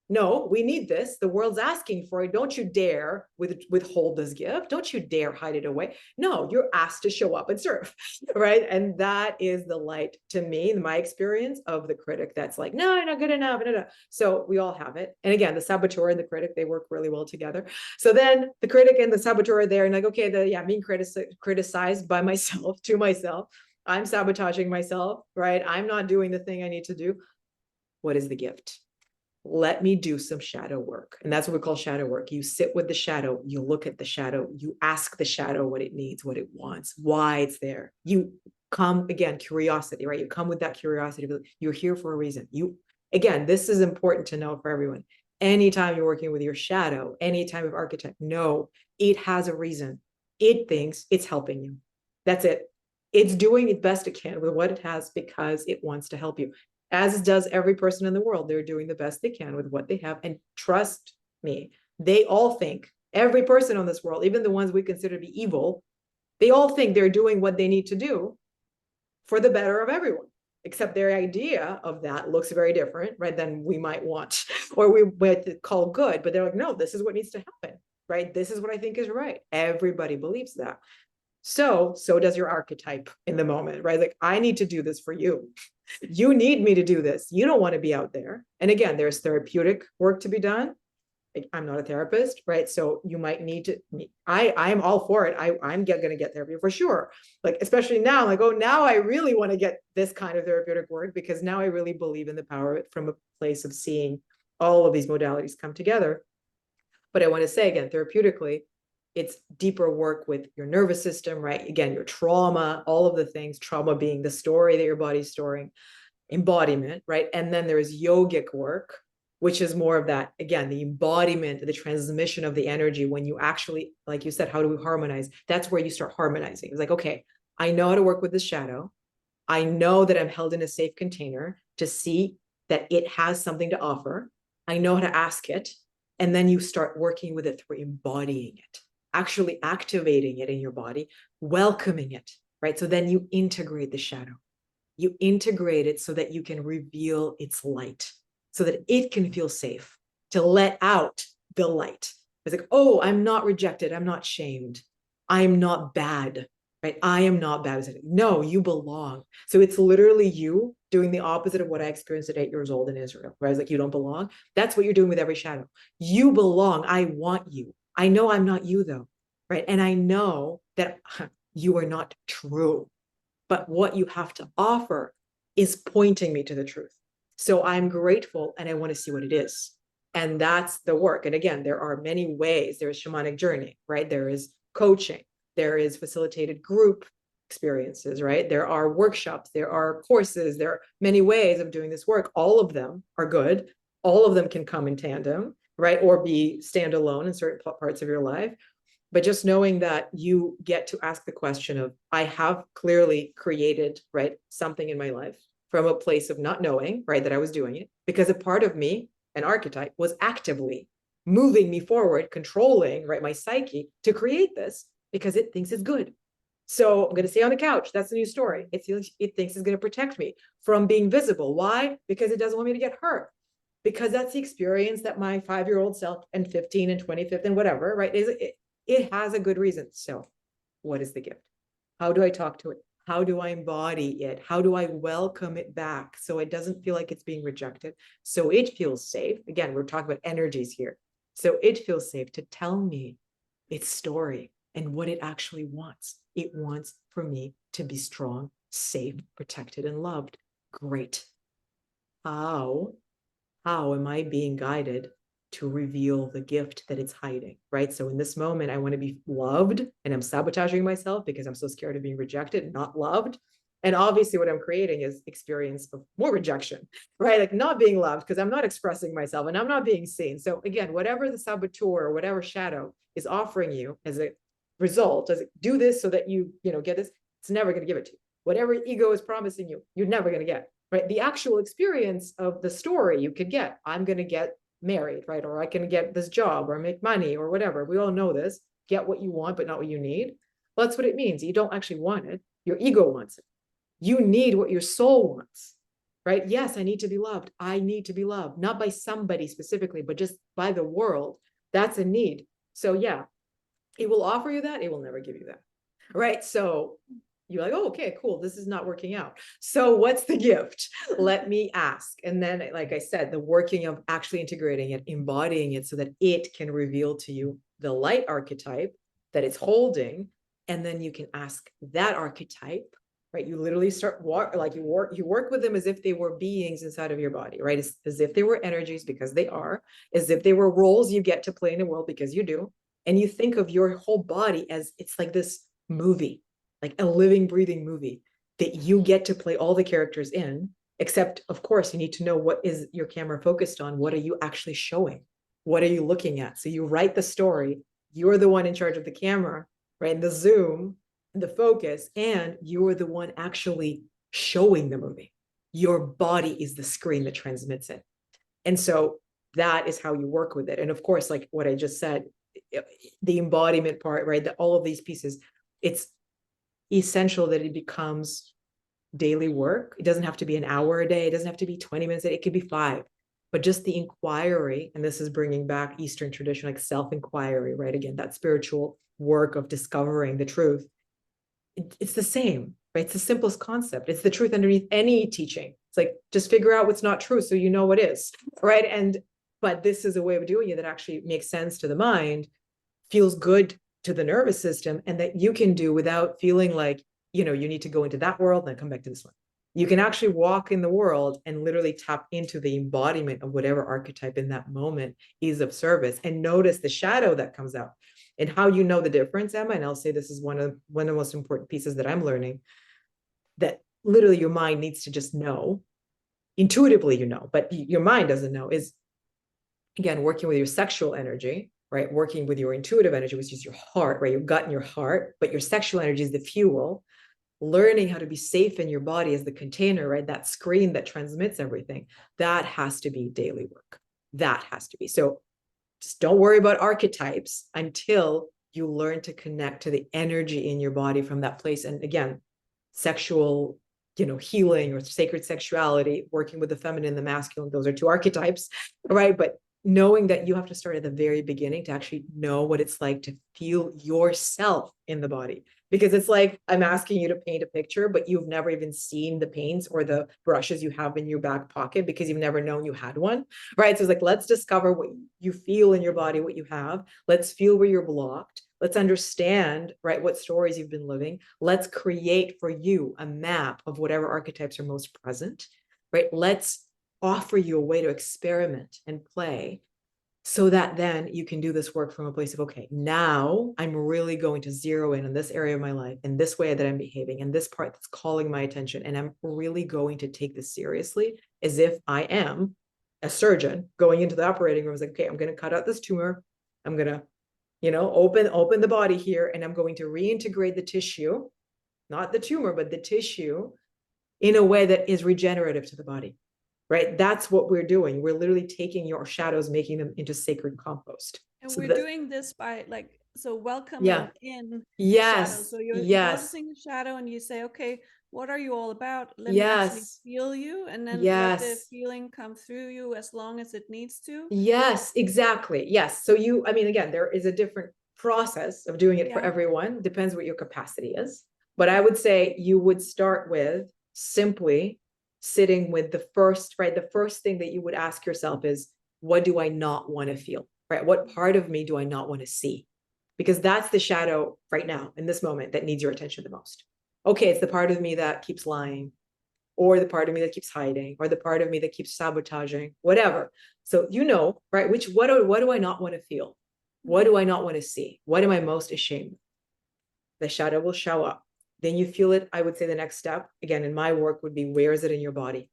No, we need this. The world's asking for it. Don't you dare withhold this gift. Don't you dare hide it away. No, you're asked to show up and serve, right? And that is the light to me, in my experience, of the critic that's like, no, you're not good enough. No. So we all have it. And again, the saboteur and the critic, they work really well together. So then the critic and the saboteur are there and like, okay, being criticized by myself, to myself. I'm sabotaging myself, right? I'm not doing the thing I need to do. What is the gift? Let me do some shadow work. And that's what we call shadow work. You sit with the shadow, you look at the shadow, you ask the shadow what it needs, what it wants, why it's there. You come, again, curiosity, right? You come with that curiosity. You're here for a reason. Again, this is important to know for everyone. Anytime you're working with your shadow, any type of archetype, no, it has a reason. It thinks it's helping you. That's it. It's doing its best it can with what it has because it wants to help you. As does every person in the world. They're doing the best they can with what they have. And trust me, they all think, every person on this world, even the ones we consider to be evil, they all think they're doing what they need to do for the better of everyone. Except their idea of that looks very different, right, than we might want, or we might call good. But they're like, no, this is what needs to happen, right? This is what I think is right. Everybody believes that. So does your archetype in the moment, right? Like, I need to do this for you. You need me to do this. You don't want to be out there. And again, there's therapeutic work to be done. I'm not a therapist, right? So you might need to, I am all for it. I'm going to get therapy for sure. Like, especially now, like, oh, now I really want to get this kind of therapeutic work, because now I really believe in the power of it from a place of seeing all of these modalities come together. But I want to say again, therapeutically, it's deeper work with your nervous system, right? Again, your trauma, all of the things, trauma being the story that your body's storing, embodiment, right? And then there's yogic work, which is more of that, again, the embodiment, the transmission of the energy. When you actually, like you said, how do we harmonize? That's where you start harmonizing. It's like, okay, I know how to work with the shadow. I know that I'm held in a safe container to see that it has something to offer. I know how to ask it. And then you start working with it through embodying it, actually activating it in your body, welcoming it, right? So then you integrate the shadow. You integrate it so that you can reveal its light, so that it can feel safe to let out the light. It's like, oh, I'm not rejected. I'm not shamed. I'm not bad, right? I am not bad. Like, no, you belong. So it's literally you doing the opposite of what I experienced at 8 years old in Israel, where I was like, you don't belong. That's what you're doing with every shadow. You belong. I want you. I know I'm not you though, right? And I know that you are not true. But what you have to offer is pointing me to the truth. So I'm grateful and I want to see what it is. And that's the work. And again, there are many ways. There's shamanic journey, right? There is coaching. There is facilitated group experiences, right? There are workshops. There are courses. There are many ways of doing this work. All of them are good. All of them can come in tandem, right? Or be standalone in certain parts of your life. But just knowing that you get to ask the question of, I have clearly created, right, something in my life from a place of not knowing, right, that I was doing it, because a part of me, an archetype, was actively moving me forward, controlling, right, my psyche to create this because it thinks it's good. So I'm going to stay on the couch. That's the new story. It thinks it's going to protect me from being visible. Why? Because it doesn't want me to get hurt. Because that's the experience that my 5-year-old self and 15 and 25th and whatever, right, it has a good reason. So what is the gift? How do I talk to it? How do I embody it? How do I welcome it back so it doesn't feel like it's being rejected? So it feels safe. Again, we're talking about energies here. So it feels safe to tell me its story and what it actually wants. It wants for me to be strong, safe, protected, and loved. Great. How am I being guided to reveal the gift that it's hiding, right? So in this moment, I want to be loved, and I'm sabotaging myself because I'm so scared of being rejected, not loved. And obviously what I'm creating is experience of more rejection, right? Like not being loved because I'm not expressing myself and I'm not being seen. So again, whatever the saboteur or whatever shadow is offering you as a result, as do this so that you get this, it's never going to give it to you. Whatever ego is promising you, you're never going to get, right? The actual experience of the story you could get, I'm going to get married, right? Or I can get this job or make money or whatever. We all know this. Get what you want, but not what you need. Well, that's what it means. You don't actually want it. Your ego wants it. You need what your soul wants, right? Yes, I need to be loved. I need to be loved, not by somebody specifically, but just by the world. That's a need. So yeah, it will offer you that. It will never give you that, right? So you're like, oh, okay, cool. This is not working out. So what's the gift? Let me ask. And then, like I said, the working of actually integrating it, embodying it so that it can reveal to you the light archetype that it's holding. And then you can ask that archetype, right? You literally start you work with them as if they were beings inside of your body, right? As if they were energies, because they are, as if they were roles you get to play in the world, because you do. And you think of your whole body as it's like this movie, like a living, breathing movie that you get to play all the characters in, except of course you need to know what is your camera focused on. What are you actually showing? What are you looking at? So you write the story, you're the one in charge of the camera, right? And the zoom, and the focus, and you're the one actually showing the movie. Your body is the screen that transmits it. And so that is how you work with it. And of course, like what I just said, the embodiment part, right? That all of these pieces, it's essential that it becomes daily work. It doesn't have to be an hour a day. It doesn't have to be 20 minutes. It could be 5, but just the inquiry. And this is bringing back Eastern tradition, like self-inquiry, right? Again, that spiritual work of discovering the truth. it's the same, right? It's the simplest concept. It's the truth underneath any teaching. It's like, just figure out what's not true so you know what is, right? But this is a way of doing it that actually makes sense to the mind, feels good to the nervous system, and that you can do without feeling like, you need to go into that world and then come back to this one. You can actually walk in the world and literally tap into the embodiment of whatever archetype in that moment is of service, and notice the shadow that comes out. And how you know the difference, Emma, and I'll say this is one of the most important pieces that I'm learning, that literally your mind needs to just know, intuitively, but your mind doesn't know, is, again, working with your sexual energy, right? Working with your intuitive energy, which is your heart, right? Your gut and your heart, but your sexual energy is the fuel. Learning how to be safe in your body as the container, right? That screen that transmits everything, that has to be daily work. That has to be. So just don't worry about archetypes until you learn to connect to the energy in your body from that place. And again, sexual, healing or sacred sexuality, working with the feminine and the masculine, those are two archetypes, right? But knowing that you have to start at the very beginning to actually know what it's like to feel yourself in the body. Because it's like, I'm asking you to paint a picture, but you've never even seen the paints or the brushes you have in your back pocket because you've never known you had one, right? So it's like, let's discover what you feel in your body, what you have. Let's feel where you're blocked. Let's understand, right, what stories you've been living. Let's create for you a map of whatever archetypes are most present, right? Let's offer you a way to experiment and play, so that then you can do this work from a place of, okay, now I'm really going to zero in on this area of my life and this way that I'm behaving and this part that's calling my attention. And I'm really going to take this seriously, as if I am a surgeon going into the operating room. It's like, okay, I'm going to cut out this tumor. I'm going to, open the body here, and I'm going to reintegrate the tissue, not the tumor, but the tissue, in a way that is regenerative to the body. Right? That's what we're doing. We're literally taking your shadows, making them into sacred compost. And So we're that, doing this by yeah, welcoming in the shadow. yes, So you're yes, noticing the shadow and you say, okay, what are you all about? Let me actually yes, feel you, and then let the yes, feeling come through you as long as it needs to. yes, exactly. Yes. So I mean, again, there is a different process of doing it for Yeah. everyone. Depends what your capacity is. But I would say you would start with simply sitting with the first, right? The first thing that you would ask yourself is, what do I not want to feel? Right? What part of me do I not want to see? Because that's the shadow right now in this moment that needs your attention the most. Okay, it's the part of me that keeps lying, or the part of me that keeps hiding, or the part of me that keeps sabotaging, whatever. So, right, what do I not want to feel? What do I not want to see? What am I most ashamed of? The shadow will show up. Then you feel it. I would say the next step, again, in my work would be, where is it in your body?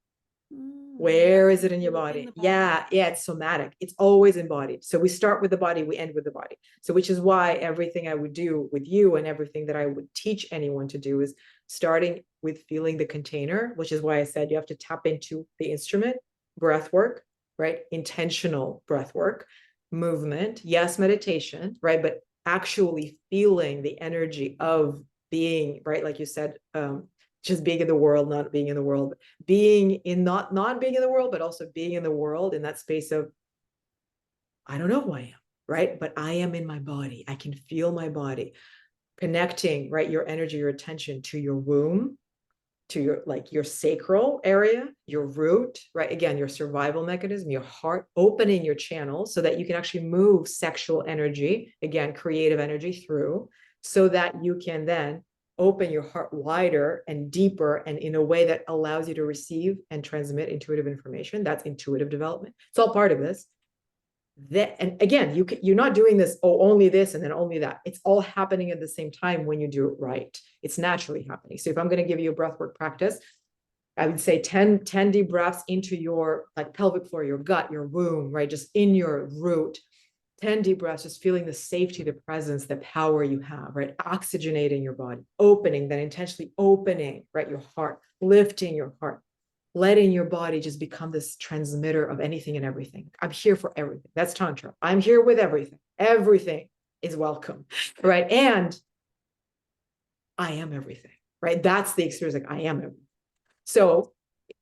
Where is Actually it in your feel it in body? the body. Yeah, it's somatic. It's always embodied. So we start with the body, we end with the body. So which is why everything I would do with you and everything that I would teach anyone to do is starting with feeling the container, which is why I said you have to tap into the instrument, breath work, right? Intentional breath work, movement, yes, meditation, right? But actually feeling the energy of being, right? Like you said, just being in the world, not being in the world, being in not being in the world, but also being in the world, in that space of, I don't know who I am, right? But I am in my body. I can feel my body connecting, right? Your energy, your attention to your womb, to your sacral area, your root, right? Again, your survival mechanism, your heart, opening your channels so that you can actually move sexual energy, again, creative energy through, so that you can then open your heart wider and deeper, and in a way that allows you to receive and transmit intuitive information. That's intuitive development. It's all part of this. And again, you're not doing this, only this and then only that. It's all happening at the same time when you do it right. It's naturally happening. So if I'm going to give you a breathwork practice, I would say 10 deep breaths into your pelvic floor, your gut, your womb, right? Just in your root. 10 deep breaths, just feeling the safety, the presence, the power you have, right? Oxygenating your body, opening, then intentionally opening, right? Your heart, lifting your heart, letting your body just become this transmitter of anything and everything. I'm here for everything. That's Tantra. I'm here with everything. Everything is welcome, right? And I am everything, right? That's the experience. Like, I am everything. So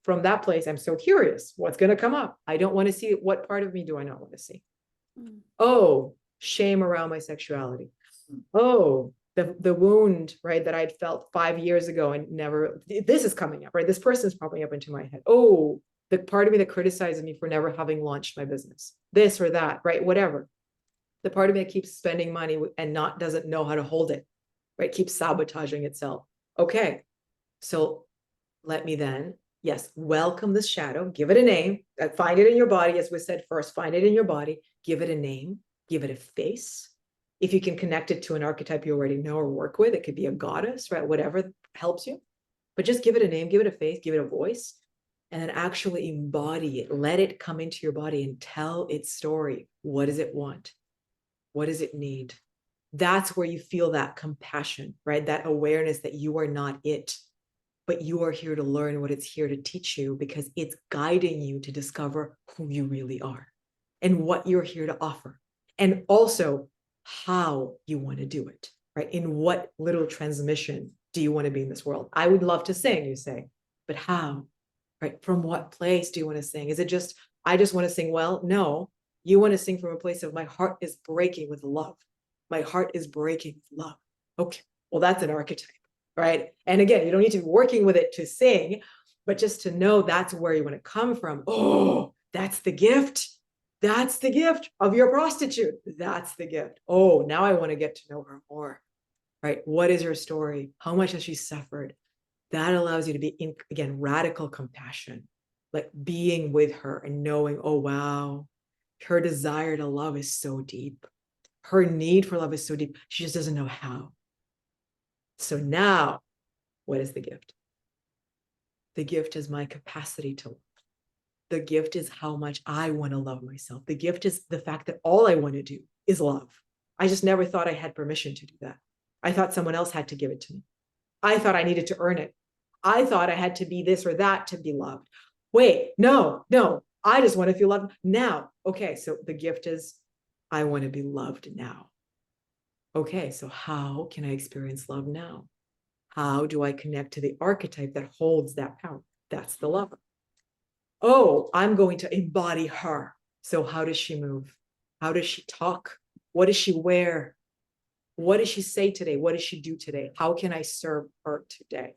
from that place, I'm so curious, what's going to come up? I don't want to see it. What part of me do I not want to see? Oh, shame around my sexuality. Oh, the wound, right, that I'd felt 5 years ago and never, this is coming up, right? This person is popping up into my head. Oh, the part of me that criticizes me for never having launched my business, this or that, right? Whatever. The part of me that keeps spending money and doesn't know how to hold it, right? Keeps sabotaging itself. Okay. So let me then, yes, welcome this shadow, give it a name, find it in your body. As we said first, find it in your body, give it a name, give it a face. If you can connect it to an archetype you already know or work with, it could be a goddess, right? Whatever helps you, but just give it a name, give it a face, give it a voice, and then actually embody it. Let it come into your body and tell its story. What does it want? What does it need? That's where you feel that compassion, right? That awareness that you are not it, but you are here to learn what it's here to teach you, because it's guiding you to discover who you really are and what you're here to offer. And also how you want to do it, right? In what little transmission do you want to be in this world? I would love to sing, you say, but how, right? From what place do you want to sing? Is it just, I just want to sing well? No, you want to sing from a place of my heart is breaking with love. My heart is breaking with love. Okay, well, that's an archetype, right? And again, you don't need to be working with it to sing, but just to know that's where you want to come from. Oh, that's the gift. That's the gift of your prostitute. That's the gift. Oh, now I want to get to know her more, right? What is her story? How much has she suffered? That allows you to be in, again, radical compassion, like being with her and knowing, oh, wow, her desire to love is so deep. Her need for love is so deep. She just doesn't know how. So now, what is the gift? The gift is my capacity to love. The gift is how much I want to love myself. The gift is the fact that all I want to do is love. I just never thought I had permission to do that. I thought someone else had to give it to me. I thought I needed to earn it. I thought I had to be this or that to be loved. Wait, no, I just want to feel loved now. Okay, so the gift is I want to be loved now. Okay, so how can I experience love now? How do I connect to the archetype that holds that power? That's the lover. Oh, I'm going to embody her. So how does she move? How does she talk? What does she wear? What does she say today? What does she do today? How can I serve her today?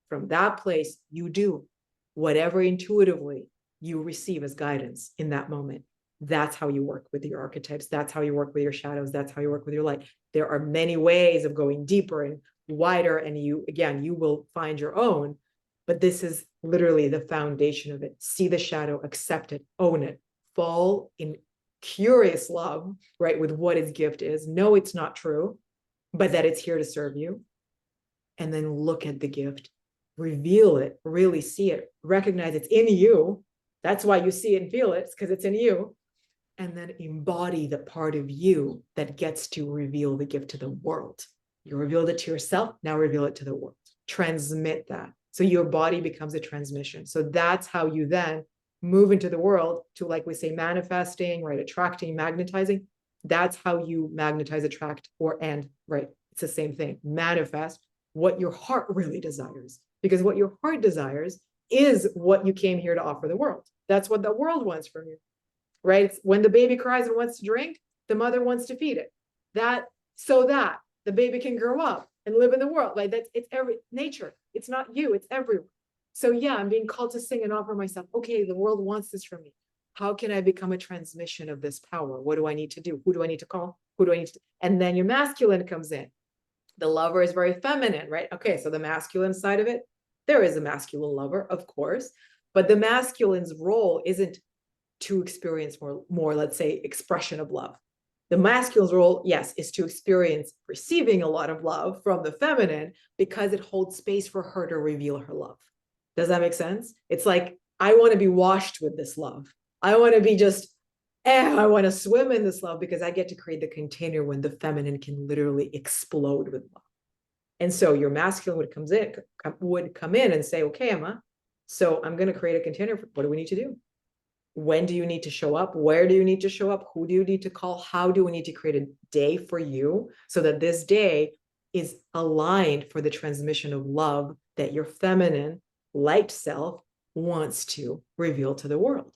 From that place, you do whatever intuitively you receive as guidance in that moment. That's how you work with your archetypes. That's how you work with your shadows. That's how you work with your light. There are many ways of going deeper and wider, and you will find your own, but this is literally the foundation of it. See the shadow, accept it, own it, fall in curious love, right, with what its gift is. No, it's not true, but that it's here to serve you. And then look at the gift, reveal it, really see it, recognize it's in you. That's why you see it and feel it, it's because it's in you. And then embody the part of you that gets to reveal the gift to the world. You revealed it to yourself, now reveal it to the world. Transmit that. So your body becomes a transmission. So that's how you then move into the world to, like we say, manifesting, right? Attracting, magnetizing. That's how you magnetize, attract, right? It's the same thing. Manifest what your heart really desires. Because what your heart desires is what you came here to offer the world. That's what the world wants from you, right? It's when the baby cries and wants to drink, the mother wants to feed it. So that the baby can grow up and live in the world. Like it's every nature. It's not you, it's everyone. So yeah, I'm being called to sing and offer myself. Okay, the world wants this from me. How can I become a transmission of this power? What do I need to do? Who do I need to call? Who do I need to? And then your masculine comes in. The lover is very feminine, right? Okay, so the masculine side of it, there is a masculine lover, of course, but the masculine's role isn't to experience more, let's say, expression of love. The masculine's role, yes, is to experience receiving a lot of love from the feminine because it holds space for her to reveal her love. Does that make sense? It's like, I want to be washed with this love. I want to be I want to swim in this love because I get to create the container when the feminine can literally explode with love. And so your masculine would come in and say, okay, Emma, so I'm going to create a container. What do we need to do? When do you need to show up? Where do you need to show up? Who do you need to call? How do we need to create a day for you so that this day is aligned for the transmission of love that your feminine light self wants to reveal to the world?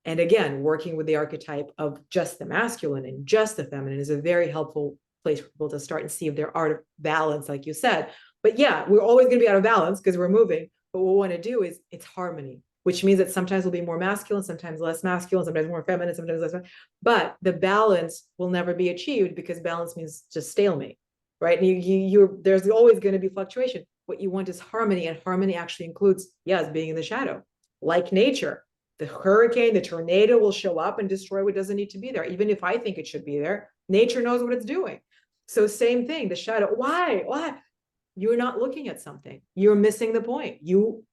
And again, working with the archetype of just the masculine and just the feminine is a very helpful place for people to start and see if they're out of balance, like you said. But yeah, we're always going to be out of balance because we're moving. But what we want to do is it's harmony, which means that sometimes we'll be more masculine, sometimes less masculine, sometimes more feminine, sometimes less. But the balance will never be achieved because balance means just stalemate, right? And there's always going to be fluctuation. What you want is harmony, and harmony actually includes, yes, being in the shadow, like nature. The hurricane, the tornado will show up and destroy what doesn't need to be there. Even if I think it should be there, nature knows what it's doing. So same thing, the shadow. Why? You're not looking at something. You're missing the point. You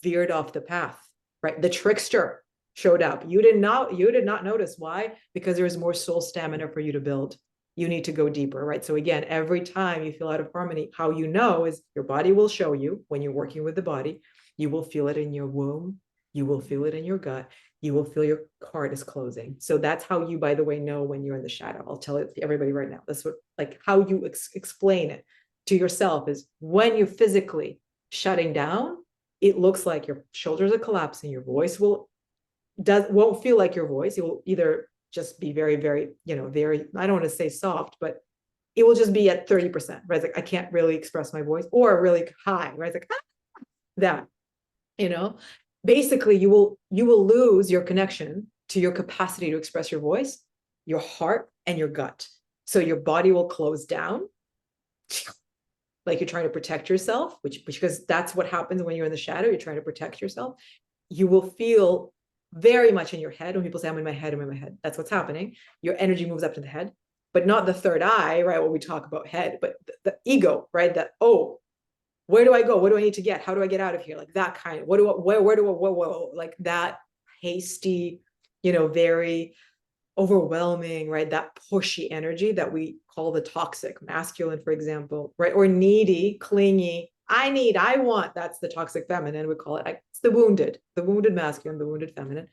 veered off the path, right? The trickster showed up. You did not notice. Why? Because there's more soul stamina for you to build. You need to go deeper, right? So again, every time you feel out of harmony, how you know is your body will show you when you're working with the body. You will feel it in your womb. You will feel it in your gut. You will feel your heart is closing. So that's how you, by the way, know when you're in the shadow. I'll tell it to everybody right now. That's what, like, how you explain it to yourself is when you're physically shutting down, it looks like your shoulders are collapsing. Your voice won't feel like your voice. It will either just be very, very, very, I don't want to say soft, but it will just be at 30%, right? It's like, I can't really express my voice, or really high, right? It's like, that, basically you will lose your connection to your capacity to express your voice, your heart, and your gut. So your body will close down, like you're trying to protect yourself, because that's what happens when you're in the shadow. You're trying to protect yourself. You will feel very much in your head. When people say, I'm in my head, that's what's happening. Your energy moves up to the head, but not the third eye, right? When we talk about head, but the ego, right? That, oh, where do I go? What do I need to get? How do I get out of here? Like that kind of, where do I, like that hasty, very overwhelming, right? That pushy energy that we call the toxic masculine, for example, right? Or needy, clingy. I want, that's the toxic feminine. We call it, it's the wounded masculine, the wounded feminine.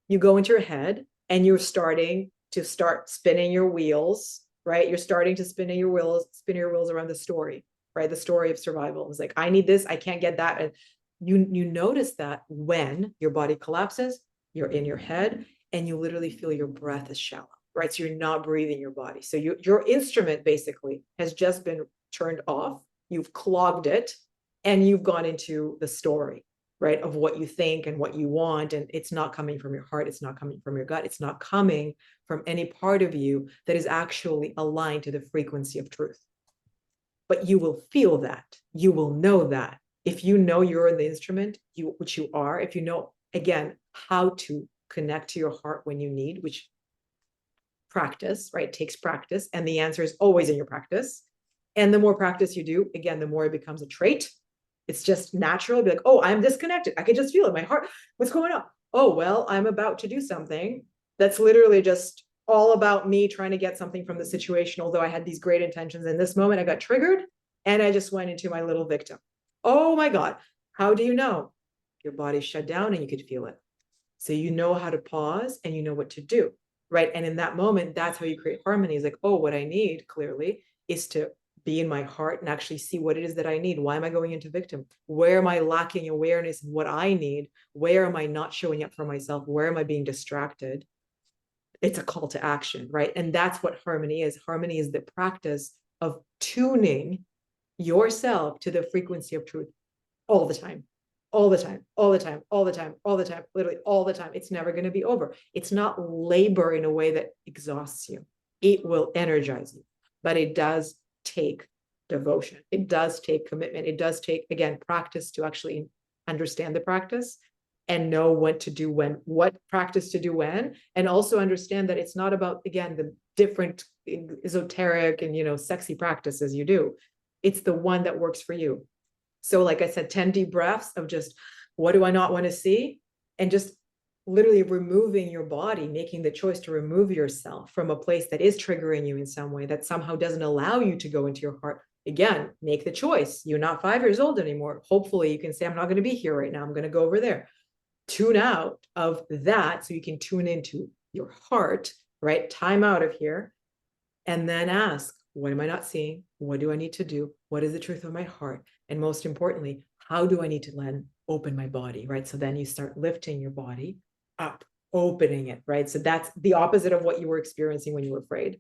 You go into your head and you're starting to spinning your wheels, right? You're starting to spin your wheels around the story, right? The story of survival. It's like, I need this, I can't get that. And you notice that when your body collapses, you're in your head, and you literally feel your breath is shallow, right? So you're not breathing your body. So your instrument basically has just been turned off. You've clogged it, and you've gone into the story, right? Of what you think and what you want. And it's not coming from your heart. It's not coming from your gut. It's not coming from any part of you that is actually aligned to the frequency of truth. But you will feel that. You will know that. If you know you're in the instrument, which you are, if you know, again, how to connect to your heart when you need, which practice, right? It takes practice. And the answer is always in your practice. And the more practice you do, again, the more it becomes a trait. It's just natural. Be like, oh, I'm disconnected. I can just feel it. My heart, what's going on? Oh, well, I'm about to do something that's literally just all about me trying to get something from the situation. Although I had these great intentions, in this moment, I got triggered and I just went into my little victim. Oh my God. How do you know? Your body shut down and you could feel it. So you know how to pause and you know what to do, right? And in that moment, that's how you create harmony. Is like, oh, what I need clearly is to be in my heart and actually see what it is that I need. Why am I going into victim? Where am I lacking awareness of what I need? Where am I not showing up for myself? Where am I being distracted? It's a call to action, right? And that's what harmony is. Harmony is the practice of tuning yourself to the frequency of truth all the time. All the time, all the time, all the time, all the time, literally all the time. It's never going to be over. It's not labor in a way that exhausts you. It will energize you, but it does take devotion. It does take commitment. It does take, again, practice to actually understand the practice and know what to do when, what practice to do when, and also understand that it's not about, again, the different esoteric and, sexy practices you do. It's the one that works for you. So like I said, 10 deep breaths of just, what do I not want to see? And just literally removing your body, making the choice to remove yourself from a place that is triggering you in some way, that somehow doesn't allow you to go into your heart. Again, make the choice. You're not 5 years old anymore. Hopefully you can say, I'm not going to be here right now. I'm going to go over there. Tune out of that so you can tune into your heart, right? Time out of here. And then ask, what am I not seeing? What do I need to do? What is the truth of my heart? And most importantly, how do I need to then open my body, right? So then you start lifting your body up, opening it, right? So that's the opposite of what you were experiencing when you were afraid.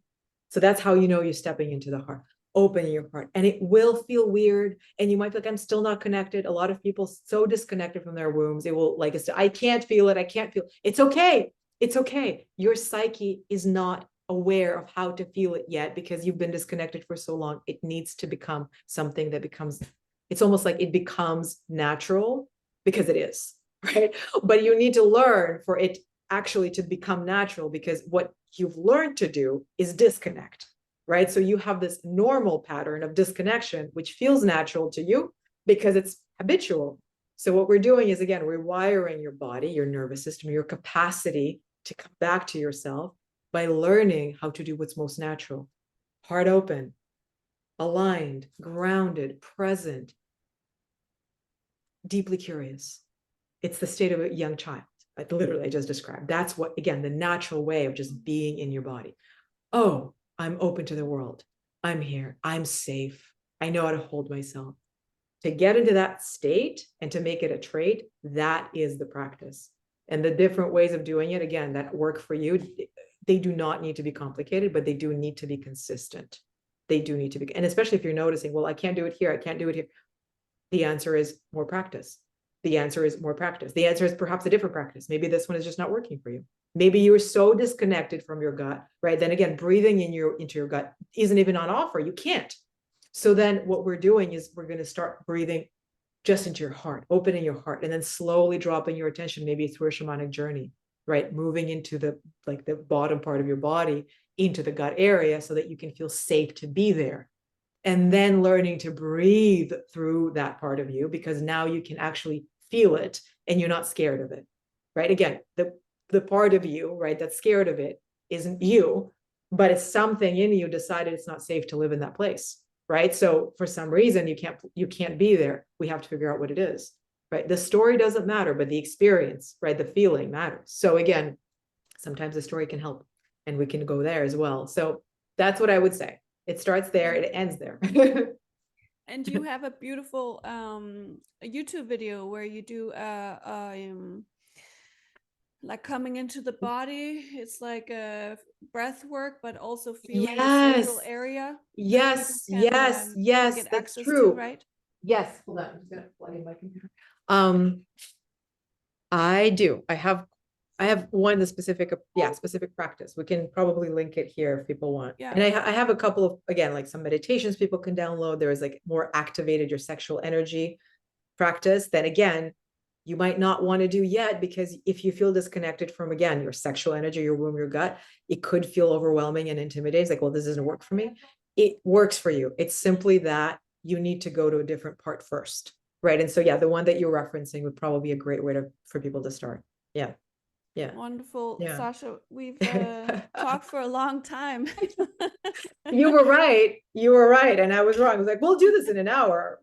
So that's how you know you're stepping into the heart. Open your heart, and it will feel weird. And you might be like, I'm still not connected. A lot of people so disconnected from their wombs. They will like, I can't feel it. I can't feel it. It's okay. It's okay. Your psyche is not aware of how to feel it yet because you've been disconnected for so long. It needs to become something that becomes, it's almost like it becomes natural because it is, right? But you need to learn for it actually to become natural, because what you've learned to do is disconnect, right? So you have this normal pattern of disconnection, which feels natural to you because it's habitual. So what we're doing is, again, rewiring your body, your nervous system, your capacity to come back to yourself by learning how to do what's most natural. Heart open, aligned, grounded, present, deeply curious. It's the state of a young child. I just described. That's what, again, the natural way of just being in your body. Oh, I'm open to the world. I'm here. I'm safe. I know how to hold myself. To get into that state and to make it a trait, that is the practice. And the different ways of doing it, again, that work for you, they do not need to be complicated, but they do need to be consistent. They do need to be, and especially if you're noticing, well, I can't do it here. I can't do it here. The answer is more practice. The answer is more practice. The answer is perhaps a different practice. Maybe this one is just not working for you. Maybe you are so disconnected from your gut, right? Then again, breathing into your gut isn't even on offer. You can't. So then what we're doing is we're going to start breathing just into your heart, opening your heart, and then slowly dropping your attention, maybe through a shamanic journey, right? Moving into the bottom part of your body, into the gut area, so that you can feel safe to be there. And then learning to breathe through that part of you, because now you can actually feel it and you're not scared of it, right? Again, the part of you, right, that's scared of it isn't you, but it's something in you decided it's not safe to live in that place, right? So for some reason you can't be there. We have to figure out what it is, right? The story doesn't matter, but the experience, right, the feeling matters. So again, sometimes the story can help, and we can go there as well. So that's what I would say. It starts there, it ends there. And you have a beautiful a YouTube video where you do like coming into the body. It's like a breath work, but also feeling the sacral Yes, area that people yes, yes, can yes, get that's access to, true. right? Yes, hold on, I'm just gonna plug in my computer. Um, I do. I have one specific, specific practice. We can probably link it here if people want. Yeah. And I have a couple of, again, like some meditations people can download. There is like more activated your sexual energy practice that, again, you might not want to do yet, because if you feel disconnected from, again, your sexual energy, your womb, your gut, it could feel overwhelming and intimidating. It's like, well, this doesn't work for me. It works for you. It's simply that you need to go to a different part first. Right. And so, yeah, the one that you're referencing would probably be a great way for people to start. Yeah. Yeah. Wonderful. Yeah. Sasha, we've talked for a long time. You were right. You were right. And I was wrong. I was like, we'll do this in an hour.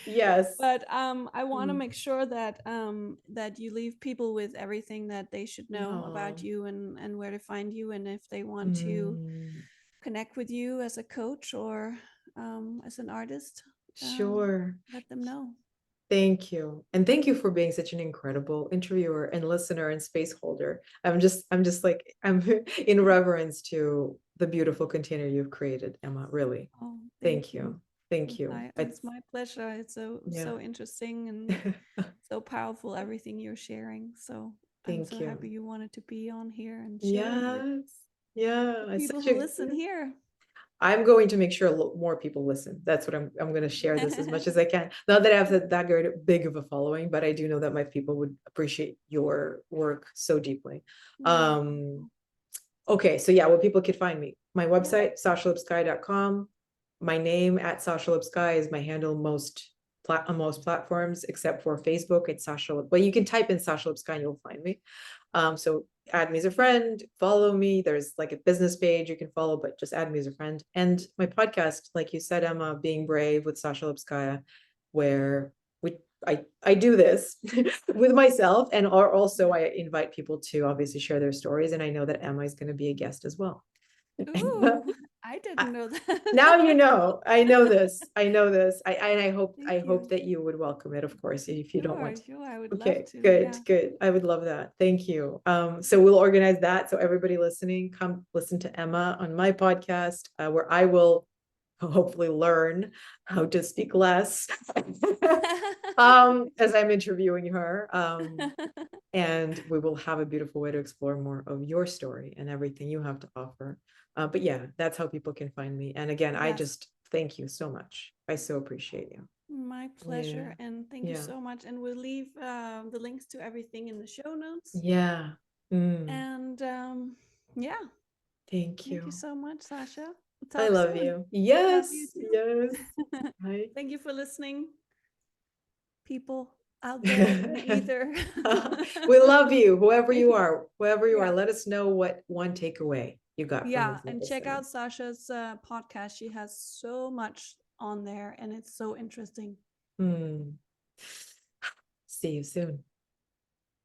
Yes. But I want to make sure that that you leave people with everything that they should know about Oh. you, and where to find you, and if they want to connect with you as a coach or as an artist, Sure. let them know. Thank you. And thank you for being such an incredible interviewer and listener and space holder. I'm just like, I'm in reverence to the beautiful container you've created, Emma, really. Oh, Thank you. Thank you. It's my pleasure. It's Yeah. so interesting and so powerful, everything you're sharing. So I'm Thank so you. happy you wanted to be on here and share it with Yes. Yeah. the It's people such who a, listen here. I'm going to make sure more people listen. That's what I'm going to share this as much as I can. Not that I have that great big of a following, but I do know that my people would appreciate your work so deeply. Okay, so yeah, well, people could find me. My website, sashalipskaia.com. My name at Sasha Lipskaia is my handle on most platforms except for Facebook. It's Sasha. Well, you can type in Sasha Lipskaia and you'll find me. So add me as a friend, follow me. There's like a business page you can follow, but just add me as a friend. And my podcast, like you said, Emma, Being Brave with Sasha Lipskaia, where I do this with myself, and also I invite people to obviously share their stories. And I know that Emma is going to be a guest as well. Ooh, I didn't know Now that. you know. I know this. I know this. I Thank hope you. that you would welcome it, of course, if you don't Sure, want to. sure. I would love Okay, to. good, Yeah. good. I would love that. Thank you. So we'll organize that. So everybody listening, come listen to Emma on my podcast, where I will hopefully learn how to speak less as I'm interviewing her. And we will have a beautiful way to explore more of your story and everything you have to offer. But yeah, that's how people can find me. And again, I Yes. just thank you so much. I so appreciate you. My Yeah. pleasure. And thank you Yeah. so much. And we'll leave the links to everything in the show notes. Yeah. Mm. And yeah, Thank thank you you. so much, Sasha. We'll I talk love soon. you. Love you Yes. too. Yes. Bye. Thank you for listening, people out there in the ether. We love you, whoever you are, whoever you are. Yeah. Let us know what one takeaway you got from Yeah. this And check episode. out Sasha's podcast. She has so much on there and it's so interesting. Hmm. See you soon.